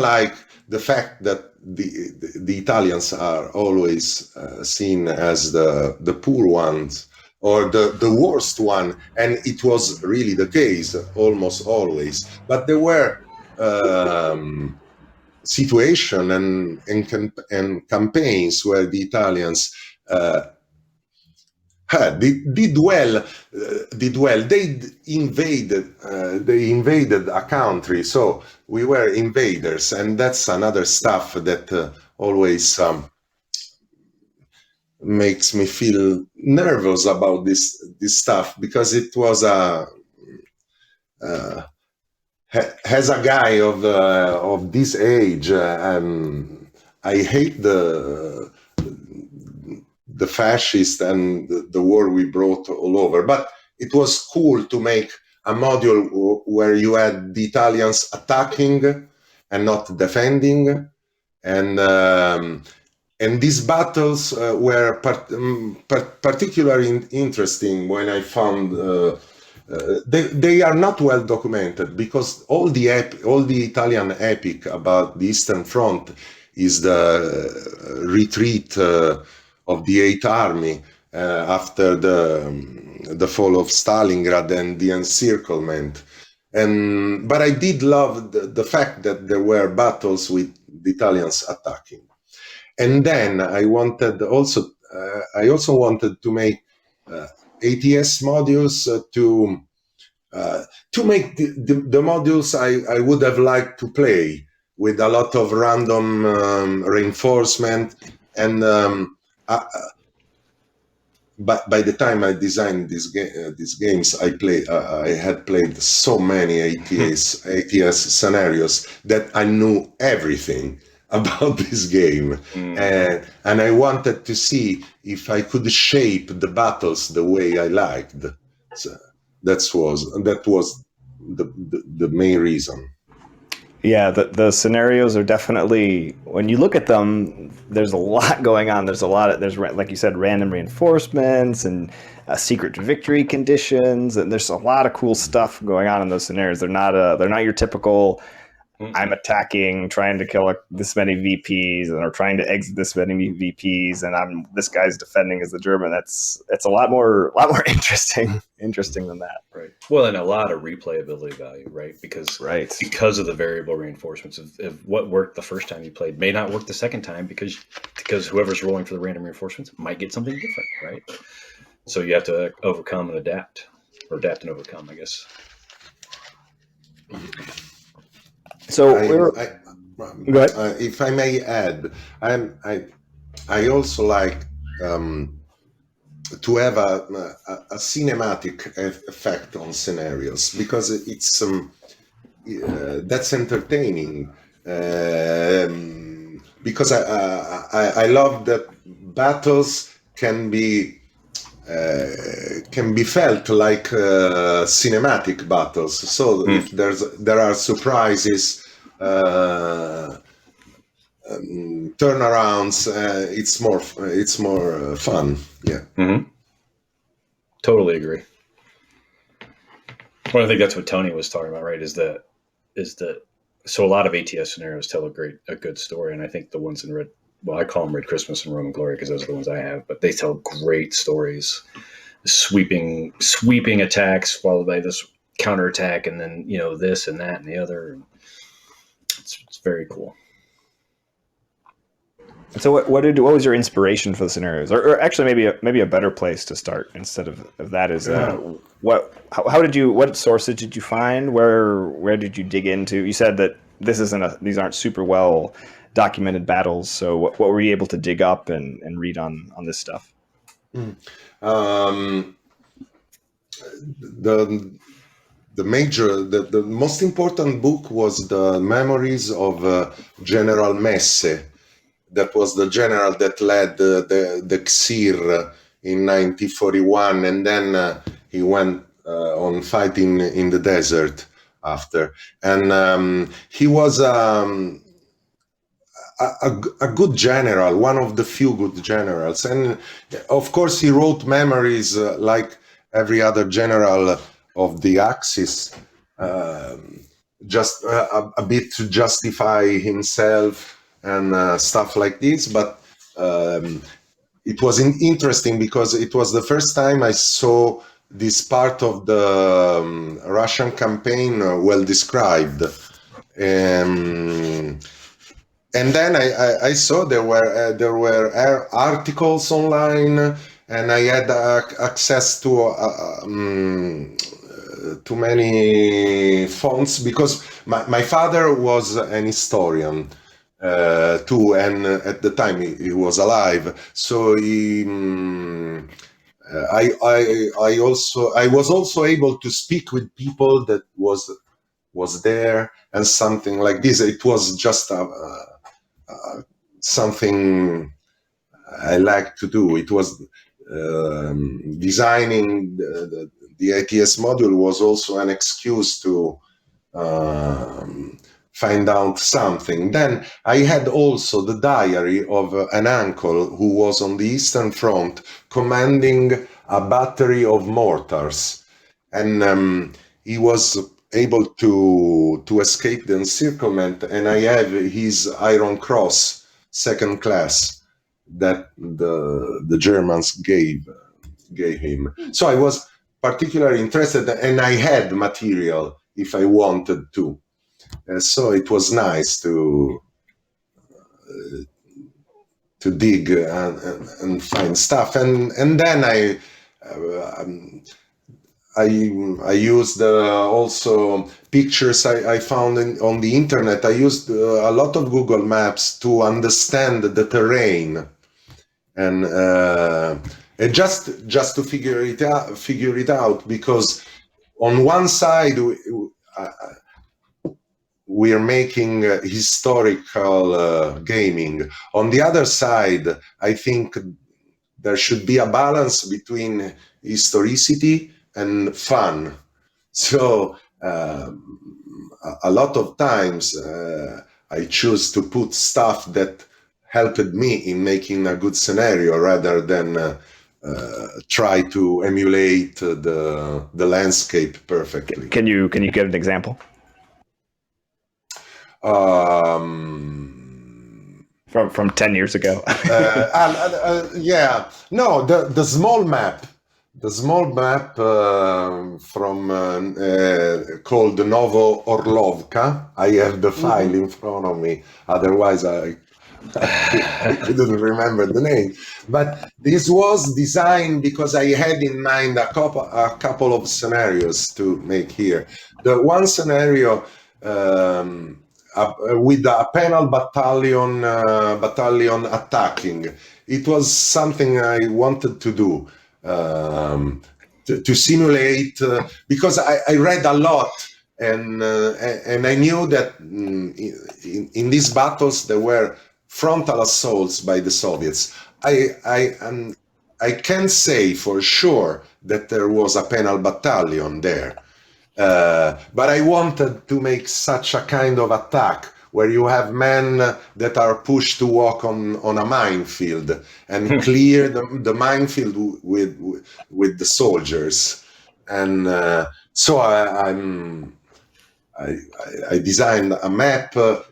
like the fact that the Italians are always seen as the poor ones or the worst one, and it was really the case almost always. But there were situation and campaigns where the Italians did well. They invaded a country, so we were invaders, and that's another stuff that always makes me feel nervous about this stuff, because it was as a guy of this age, I hate the fascist and the war we brought all over. But it was cool to make a module where you had the Italians attacking and not defending, and these battles were particularly interesting when I found. They are not well documented, because all the Italian epic about the Eastern Front is the retreat of the Eighth Army after the fall of Stalingrad and the encirclement. But I did love the fact that there were battles with the Italians attacking. And then I also wanted to make ATS modules to make the modules I would have liked to play, with a lot of random reinforcement. And but by the time I designed these games, I had played so many ATS scenarios that I knew everything about this game, and I wanted to see if I could shape the battles the way I liked. So that was the main reason. Yeah, the scenarios are definitely, when you look at them, there's a lot going on. There's like you said, random reinforcements and secret victory conditions, and there's a lot of cool stuff going on in those scenarios. They're not your typical I'm attacking, trying to kill this many VPs, or trying to exit this many VPs, and this guy's defending as the German. It's a lot more interesting than that. Right. Well, and a lot of replayability value, right? Because of the variable reinforcements of what worked the first time you played may not work the second time, because whoever's rolling for the random reinforcements might get something different, right? So you have to overcome and adapt, or adapt and overcome, I guess. So go ahead. If I may add, I also like to have a cinematic effect on scenarios, because it's that's entertaining. Because I love that battles can be felt like cinematic battles. So if there are surprises, turnarounds, it's more fun. Yeah. Mm-hmm. Totally agree. Well, I think that's what Tony was talking about, right? Is that so a lot of ATS scenarios tell a good story, and I think the ones in Red, well, I call them Red Christmas and Roman Glory because those are the ones I have, but they tell great stories, sweeping attacks followed by this counterattack, and then this and that and the other. It's very cool. So what was your inspiration for the scenarios, or actually maybe a better place to start instead of that is what sources did you find? Where did you dig into? You said that these aren't super well documented battles. So what were you able to dig up and read on this stuff? The most important book was the Memories of General Messe. That was the general that led the CSIR in 1941, and then he went on fighting in the desert after. And he was a good general, one of the few good generals. And of course, he wrote memories like every other general of the Axis, just a bit to justify himself and stuff like this, but it was interesting because it was the first time I saw this part of the Russian campaign well described. And then I saw there were articles online, and I had access to many fonts because my father was an historian. Too, and at the time he was alive, so I was also able to speak with people that was there, and something like this. It was just something I like to do. It was designing the ATS module was also an excuse to find out something. Then I had also the diary of an uncle who was on the Eastern Front commanding a battery of mortars, and he was able to escape the encirclement, and I have his Iron Cross second class that the Germans gave him. So I was particularly interested, and I had material if I wanted to. So it was nice to dig and find stuff, and then I used also pictures I found on the internet. I used a lot of Google Maps to understand the terrain, and just to figure it out, because on one side we are making historical gaming. On the other side, I think there should be a balance between historicity and fun. So a lot of times I choose to put stuff that helped me in making a good scenario rather than try to emulate the landscape perfectly. Can you give an example? From 10 years ago. Yeah, no, the small map from called Novo Orlovka. I have the file in front of me, otherwise I couldn't remember the name. But this was designed because I had in mind a couple of scenarios to make here. The one scenario with a penal battalion attacking. It was something I wanted to do, to simulate, because I read a lot, and I knew that in these battles there were frontal assaults by the Soviets. I can say for sure that there was a penal battalion there. But I wanted to make such a kind of attack where you have men that are pushed to walk on a minefield and clear the minefield with the soldiers. And so I designed a map to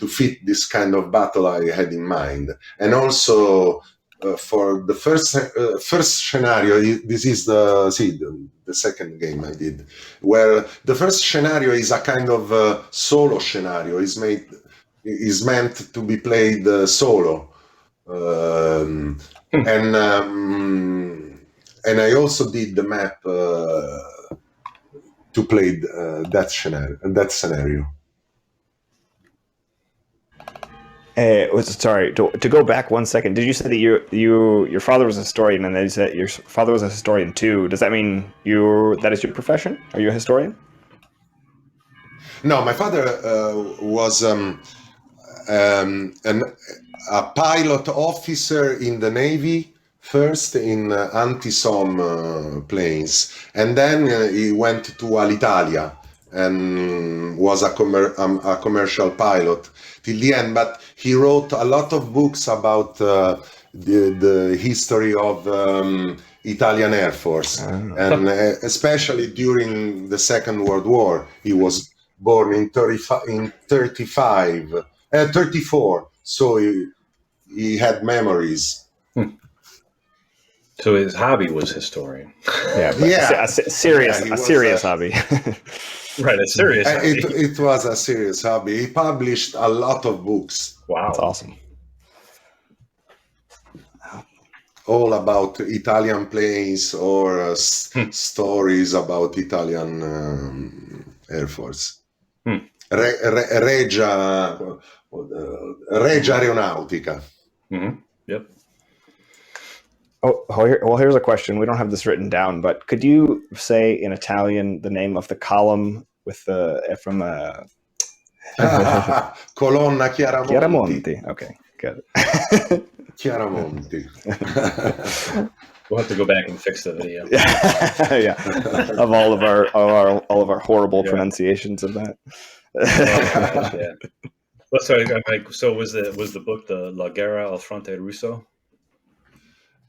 fit this kind of battle I had in mind. And also for the first scenario, this is the second game I did, where the first scenario is a kind of solo scenario. Is meant to be played solo, and I also did the map to play that scenario. Sorry, to go back 1 second. Did you say that your father was a historian, and then you said your father was a historian too? Does that mean that is your profession? Are you a historian? No, my father was a pilot officer in the Navy, first in anti-SOM planes, and then he went to Alitalia and was a commercial pilot till the end. But he wrote a lot of books about the history of Italian Air Force, and especially during the Second World War. He was born in 34, so he had memories. So his hobby was historian. Yeah, but a serious hobby. Right, a serious hobby. It was a serious hobby. He published a lot of books. Wow. That's awesome. All about Italian planes or stories about Italian Air Force. Regia Aeronautica. Mm-hmm. Yep. Oh, well, here's a question. We don't have this written down, but could you say in Italian the name of the column with from Colonna Chiaramonti. Chiaramonti. Okay, good. Chiaramonti. We'll have to go back and fix the video. Yeah, of all of our horrible pronunciations of that. Yeah. Well, sorry, so was the book the La Guerra al Fronte Russo?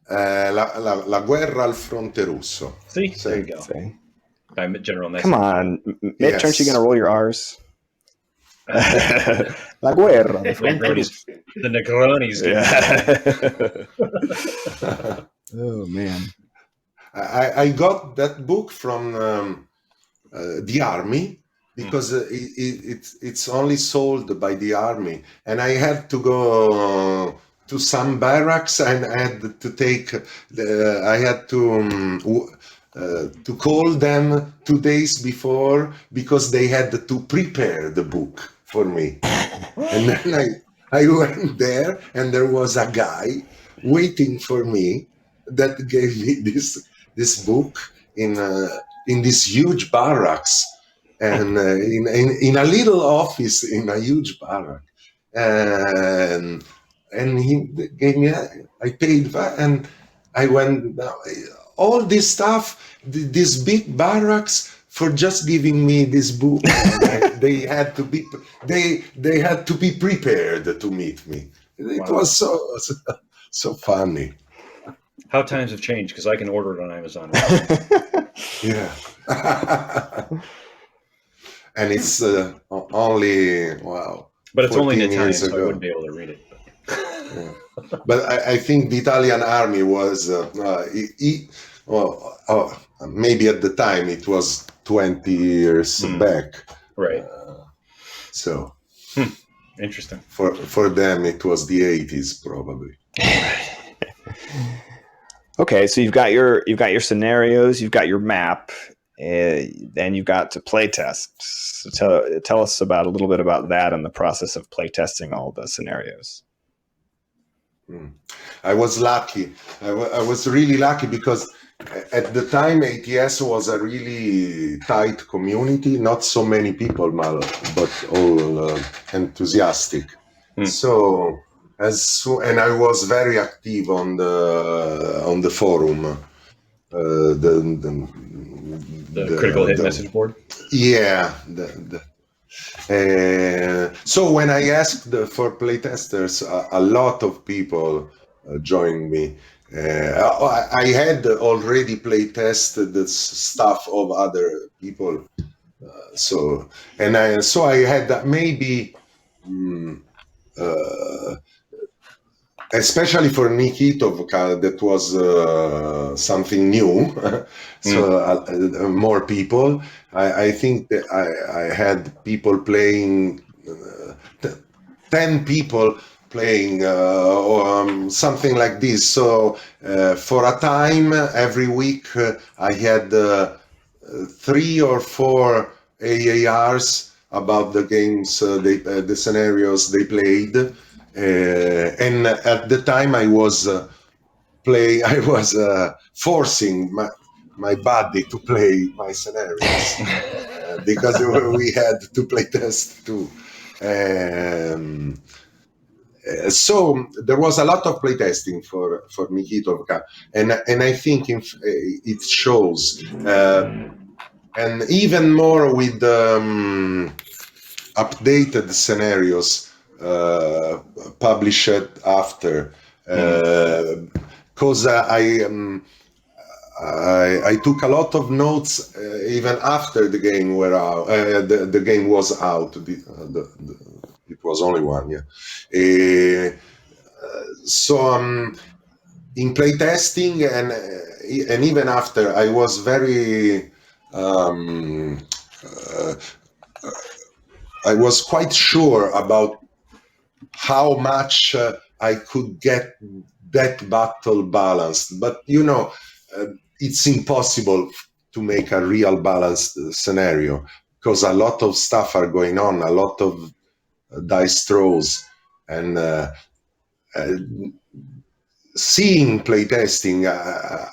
La guerra al fronte russo. See, there you go. See? By General Messi. Come on, Mitch, Yes. aren't you going to roll your R's? La guerra. The Negronis. Yeah. Oh man. I got that book from the army because it's only sold by the army, and I had to go to some barracks and I had to take I had to call them 2 days before because they had to prepare the book for me. And then I went there and there was a guy waiting for me that gave me this book in this huge barracks and in a little office in a huge barrack. And he gave me, I paid that, and I went, all this stuff, these big barracks, for just giving me this book. They had to be prepared to meet me. It was so funny. How times have changed, because I can order it on Amazon. Yeah. And it's only, wow. But it's only in 14 Italian, years so I ago. wouldn't be able to read it. Yeah. But I think the Italian army was, maybe at the time it was 20 years back. Right. So Interesting. For them it was the 80s probably. Okay, so you've got your scenarios, you've got your map, and you've got to play test. So tell us a little bit about that and the process of play testing all the scenarios. I was lucky. I was really lucky because at the time ATS was a really tight community, not so many people, but all enthusiastic. So and I was very active on the forum. The critical hit The message board. yeah. So when I asked for playtesters, a lot of people joined me. I had already playtested the stuff of other people, so I had maybe. Especially for Nikitovka, that was something new. So more people. I think that I had people playing, 10 people playing, something like this. So for a time, every week, I had 3 or 4 AARs about the games, the scenarios they played. And at the time I was forcing my buddy to play my scenarios because we had to play test too. So there was a lot of playtesting for Nikitovka, and I think it shows, and even more with updated scenarios published after, because I took a lot of notes even after the game were out. The game was out. It was only one, yeah. So in playtesting and even after, I was very. I was quite sure about how much I could get that battle balanced, but it's impossible to make a real balanced scenario because a lot of stuff are going on, a lot of dice throws, and seeing playtesting,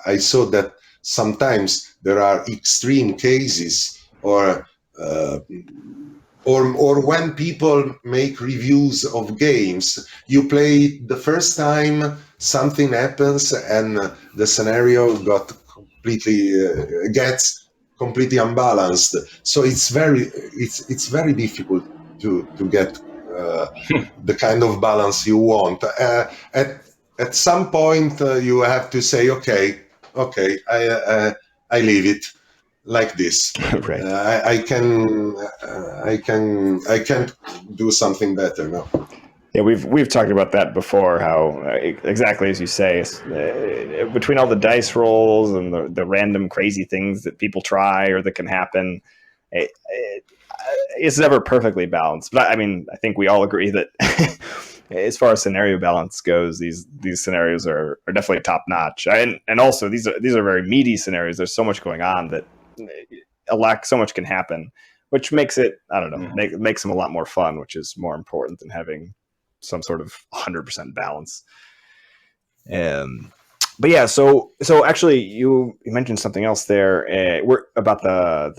I saw that sometimes there are extreme cases, or when people make reviews of games, you play it the first time, something happens, and the scenario gets completely unbalanced. So it's very difficult to get the kind of balance you want. At some point, you have to say, okay, I leave it like this. Right. I can't do something better now. Yeah, we've talked about that before. How exactly as you say, between all the dice rolls and the random crazy things that people try or that can happen, it's never perfectly balanced. But I mean, I think we all agree that as far as scenario balance goes, these scenarios are definitely top notch. And also these are very meaty scenarios. There's so much going on that so much can happen, which makes it, I don't know, makes them a lot more fun, which is more important than having some sort of 100% balance. But yeah, so actually, you mentioned something else there. We're about the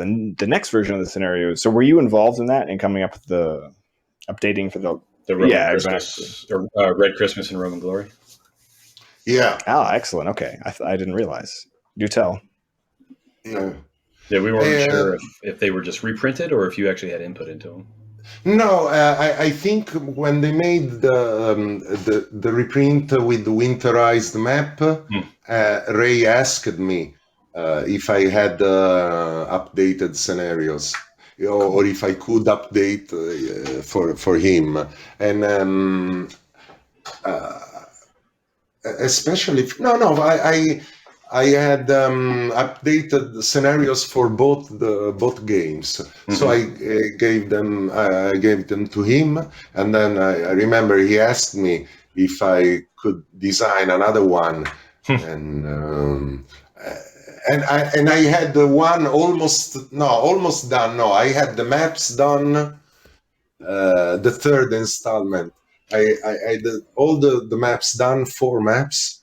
next version of the scenario. So were you involved in that and coming up with the updating for the Roman Christmas, exactly. or Red Christmas and Roman Glory? Yeah. Oh, excellent. Okay, I didn't realize. Do tell. Yeah. Yeah, we weren't sure if they were just reprinted or if you actually had input into them. No, I think when they made the reprint with the winterized map, Ray asked me if I had updated scenarios, or if I could update for him, and especially I had updated the scenarios for both games, so I gave them to him, and then I remember he asked me if I could design another one, and I had the one almost done. No, I had the maps done. The third installment, I did all the maps done, 4 maps,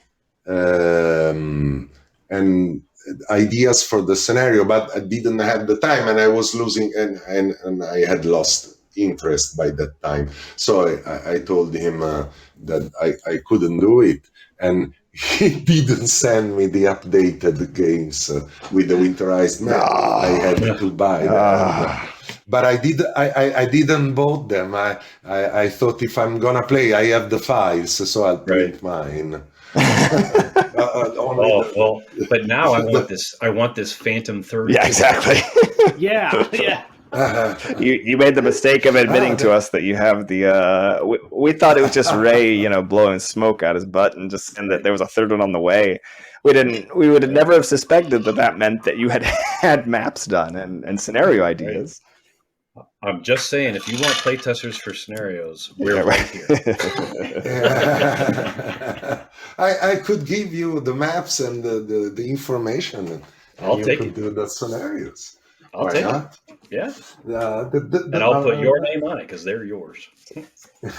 and ideas for the scenario, but I didn't have the time, and I was losing, and I had lost interest by that time. So I told him that I couldn't do it, and he didn't send me the updated games with the winterized map. I had to buy them. But I didn't bought them. I thought if I'm gonna play, I have the files, so I'll print mine. But now I want this Phantom 30. Yeah, exactly. Yeah. You made the mistake of admitting to us that you have the. We thought it was just Ray, blowing smoke out his butt, and that there was a third one on the way. We would have never have suspected that meant that you had maps done and scenario ideas. I'm just saying, if you want playtesters for scenarios, we're right here. I could give you the maps and the information. I'll take it. it. Do the scenarios. I'll take it. Yeah. And I'll put your name on it because they're yours.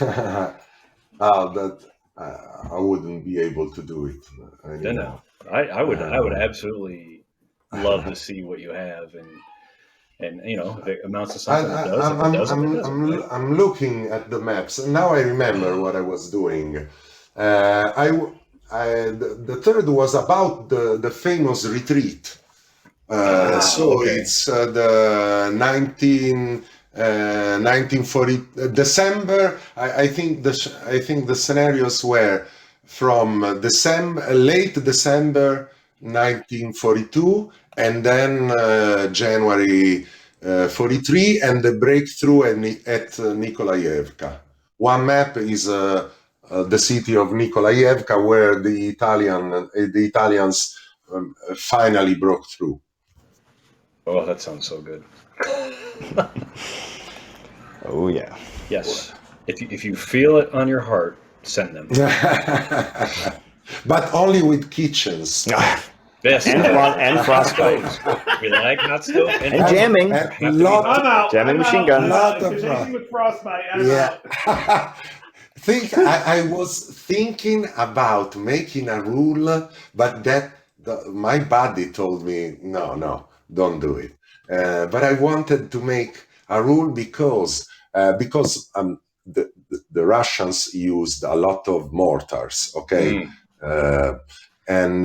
I wouldn't be able to do it anymore. No. I would absolutely love to see what you have and if it amounts to something, it does. I'm looking at the maps, and now I remember what I was doing. The third was about the famous retreat. It's the 1940 December. I think the scenarios were from late December 1942, and then January 43, and the breakthrough at Nikolaevka. One map is the city of Nikolaevka, where the Italians finally broke through. Oh, that sounds so good. Oh yeah. Yes. If you feel it on your heart, send them. But only with kitchens. Yes. And frostbite. We like hot stove and jamming. I'm out. Jamming machine guns. If there's anything with frostbite, I'm out. I was thinking about making a rule, but my body told me, no, don't do it. But I wanted to make a rule because the Russians used a lot of mortars, okay? And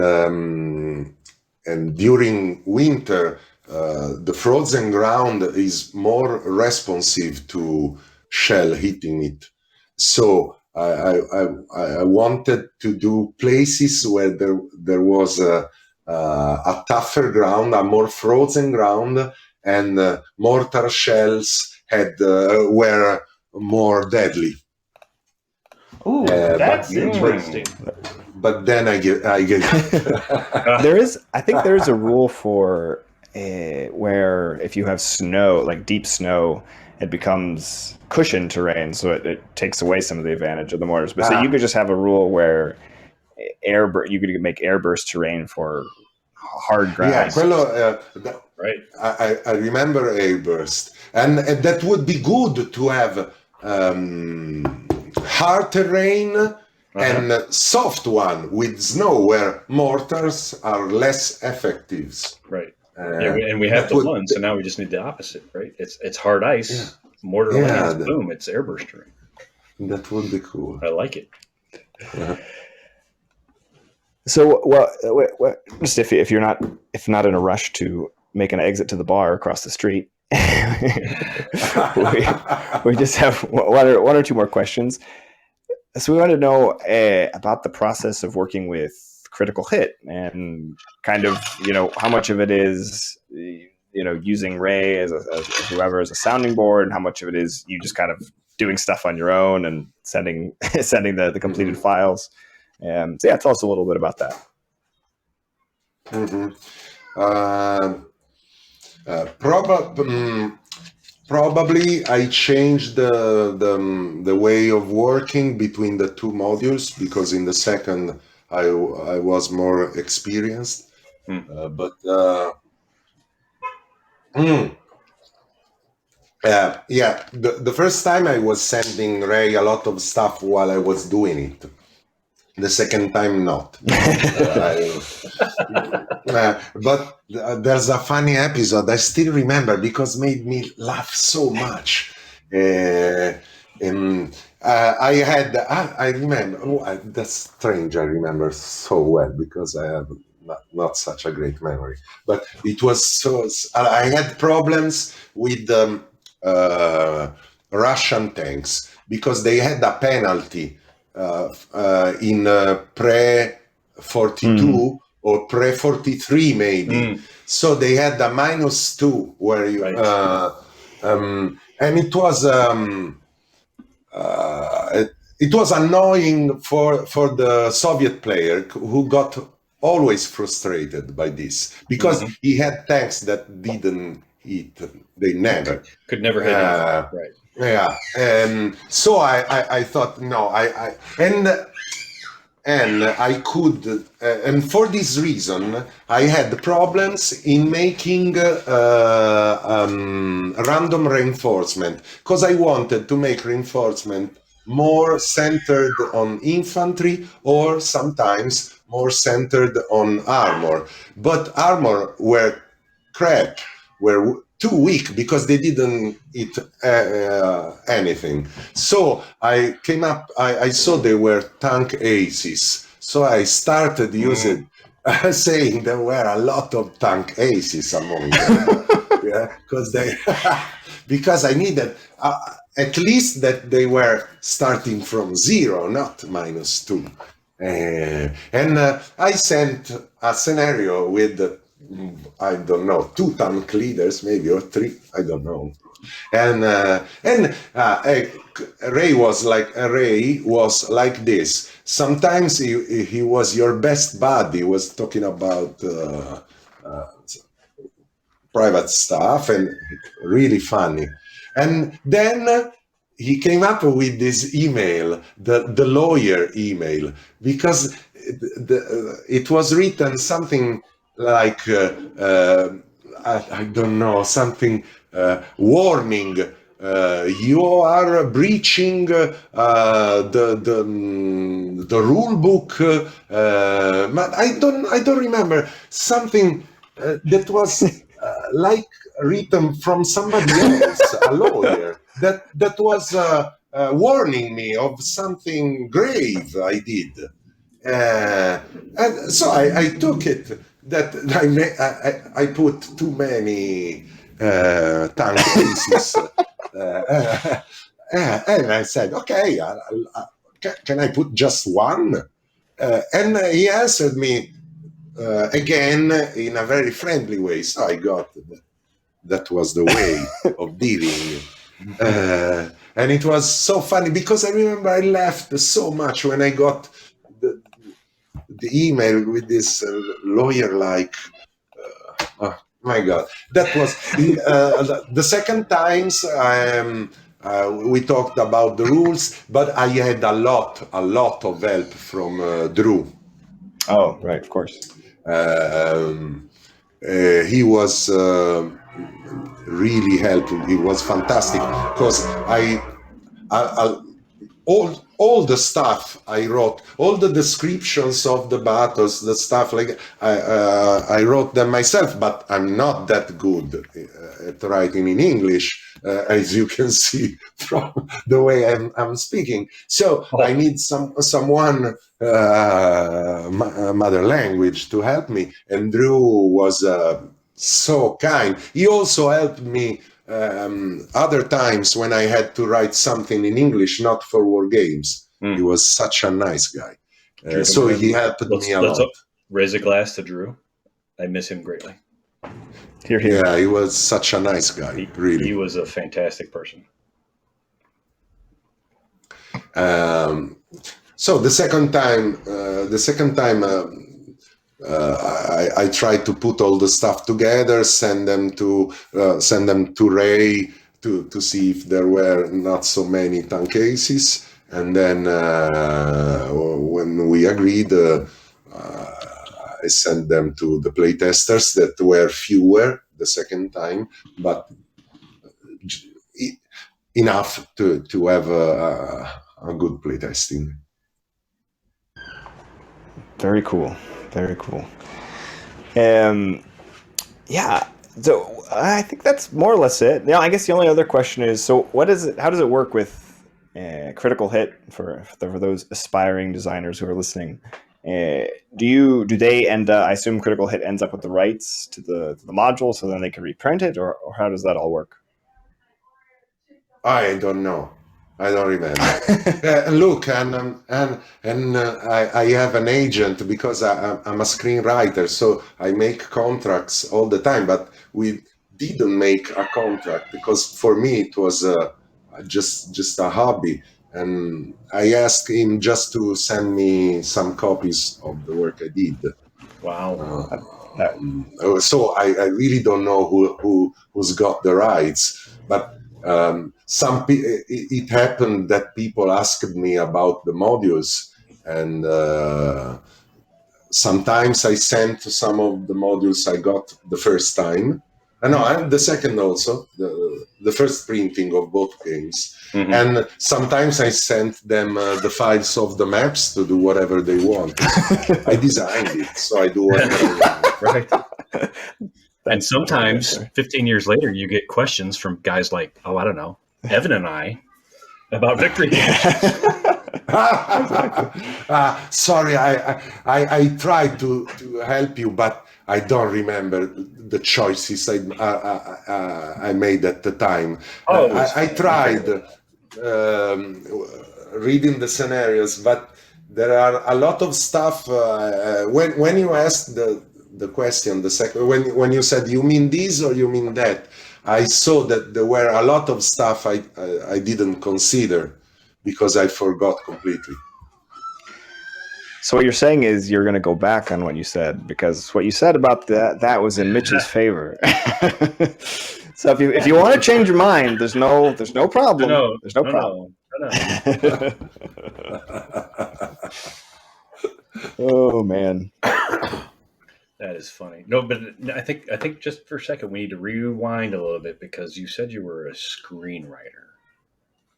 during winter, the frozen ground is more responsive to shell hitting it. So I wanted to do places where there was a tougher ground, a more frozen ground, and mortar shells were more deadly. Ooh, that's interesting. But then I get I think there is a rule for where if you have snow, like deep snow, it becomes cushion terrain, so it takes away some of the advantage of the mortars. But so you could just have a rule where you could make airburst terrain for hard ground. Yeah, right. I remember airburst, and that would be good to have hard terrain and soft one with snow, where mortars are less effective. Right. And we have the one, so now we just need the opposite, right? It's hard ice, mortar lands, boom, it's airburst terrain. That would be cool. I like it. So, just if you're not in a rush to make an exit to the bar across the street, we just have one or two more questions. So we want to know about the process of working with Critical Hit and kind of, how much of it is, using Ray as whoever as a sounding board, and how much of it is you just kind of doing stuff on your own and sending the completed files. So yeah, tell us a little bit about that. Probably I changed the way of working between the two modules, because in the second I was more experienced. The first time I was sending Ray a lot of stuff while I was doing it. The second time, not. But there's a funny episode I still remember, because made me laugh so much. I had, I remember, that's strange, I remember so well because I have not such a great memory. But it was so, I had problems with Russian tanks because they had a penalty in pre 42 or pre 43, maybe. So they had a -2 where you, Right. and it was annoying for the Soviet player who got always frustrated by this because he had tanks that didn't hit. They never Could never hit anything. Right. yeah. So I thought no. And I could, and for this reason, I had problems in making random reinforcement because I wanted to make reinforcement more centered on infantry or sometimes more centered on armor. But armor were crap, were too weak because they didn't eat anything. So I came up, I saw they were tank aces. So I started using, saying there were a lot of tank aces among them. Yeah, because I needed at least that they were starting from 0, not -2. And I sent a scenario with, I don't know, 2 tank leaders, maybe, or 3, I don't know. And Ray was like this. Sometimes he was your best buddy. Was talking about private stuff and really funny. And then he came up with this email, the lawyer email, because it was written something like I don't know, something warning. You are breaching the rule book, but I don't remember something that was like written from somebody else, a lawyer that was warning me of something grave I did. And so I took it that I put too many tank pieces. And I said, okay, can I put just one? And he answered me again in a very friendly way. So I got that was the way of dealing. And it was so funny because I remember I laughed so much when I got the email with this lawyer like, oh my God. That was the second times we talked about the rules, but I had a lot of help from Drew. Oh, right, of course. He was really helpful. He was fantastic because I all the stuff I wrote, all the descriptions of the battles, the stuff like I wrote them myself, but I'm not that good at writing in English, as you can see from the way I'm speaking. So I need someone mother language to help me, and Drew was so kind. He also helped me other times when I had to write something in English, not for war games. He was such a nice guy. So he helped me a lot. Raise a glass to Drew. I miss him greatly. Here. Yeah, he was such a nice guy, really. He was a fantastic person. So the second time, I tried to put all the stuff together, send them to Ray to see if there were not so many tank cases, and then when we agreed, I sent them to the playtesters that were fewer the second time, but enough to have a good playtesting. Very cool. Very cool. Yeah, So I think that's more or less it. I guess the only other question is, so what is it? How does it work with Critical Hit for those aspiring designers who are listening? Do they end? I assume Critical Hit ends up with the rights to the module, so then they can reprint it, or how does that all work? I don't know. I don't remember. Look, I have an agent because I'm a screenwriter, so I make contracts all the time. But we didn't make a contract because for me it was just a hobby, and I asked him just to send me some copies of the work I did. Wow. So I really don't know who's got the rights, but it happened that people asked me about the modules, and sometimes I sent some of the modules I got the first time. No, and the second also, the first printing of both games. Mm-hmm. And sometimes I sent them the files of the maps to do whatever they want. I designed it, so I do whatever I want. Right. And sometimes 15 years later, you get questions from guys like, I don't know, Evan and I about victory games. Sorry, I tried to help you, but I don't remember the choices I made at the time. I tried reading the scenarios, but there are a lot of stuff. When you asked the question, the second, when you said you mean this or you mean that, I saw that there were a lot of stuff I didn't consider because I forgot completely. So what you're saying is you're going to go back on what you said, because what you said about that was in Mitch's favor. So if you want to change your mind, there's no problem. There's no problem. No. Oh man. That is funny. No, but I think just for a second we need to rewind a little bit, because you said you were a screenwriter.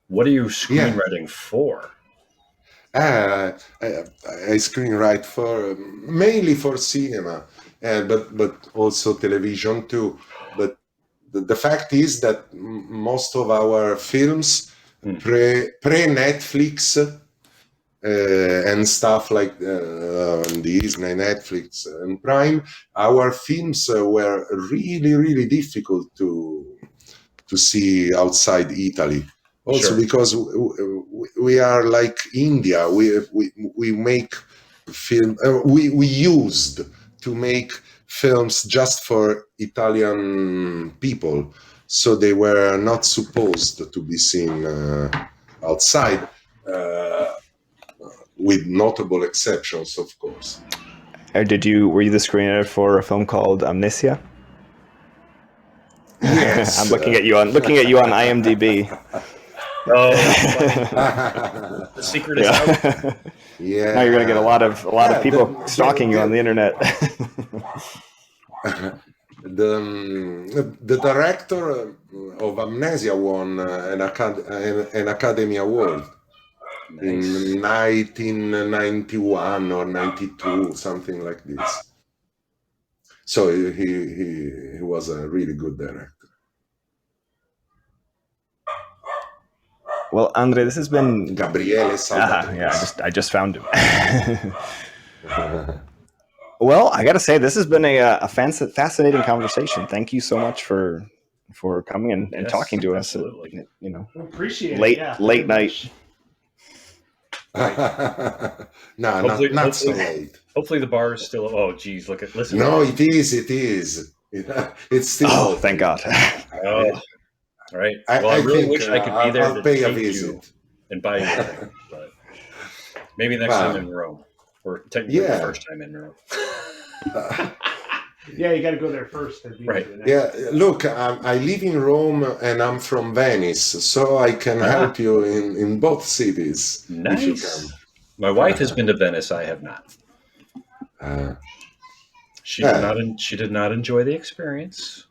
What are you screenwriting for? I screenwrite for mainly for cinema, but also television too. But the fact is that most of our films pre Netflix and stuff like Disney, Netflix, and Prime, our films were really difficult to see outside Italy. Also, because we are like India, we make film. We used to make films just for Italian people, so they were not supposed to be seen outside, with notable exceptions, of course. Were you the screenwriter for a film called Amnesia? Yes. I'm looking at you on IMDb. Oh, the secret is out. Yeah. Now you're gonna get a lot of people stalking you on the internet. The director of Amnesia won an Academy Award in 1991 or 92, something like this. So he was a really good director. Well, Andre, this has been Gabriele Salvatore. Yeah, I just found him. Well, I got to say, this has been a fascinating conversation. Thank you so much for coming and talking to us. Absolutely. Appreciate it. Late night. No, not so late. Hopefully the bar is still. Oh, geez, listen. No, it is. It's still. Oh, thank God. Oh, all right. Well, I really wish I could be there I'll to pay a take visit you and buy you a drink, but maybe next time in Rome, or technically the first time in Rome. Yeah, you got to go there first. Right. Yeah, look, I live in Rome and I'm from Venice, so I can help you in both cities. Nice. If you can. My wife has been to Venice. I have not. She did not enjoy the experience.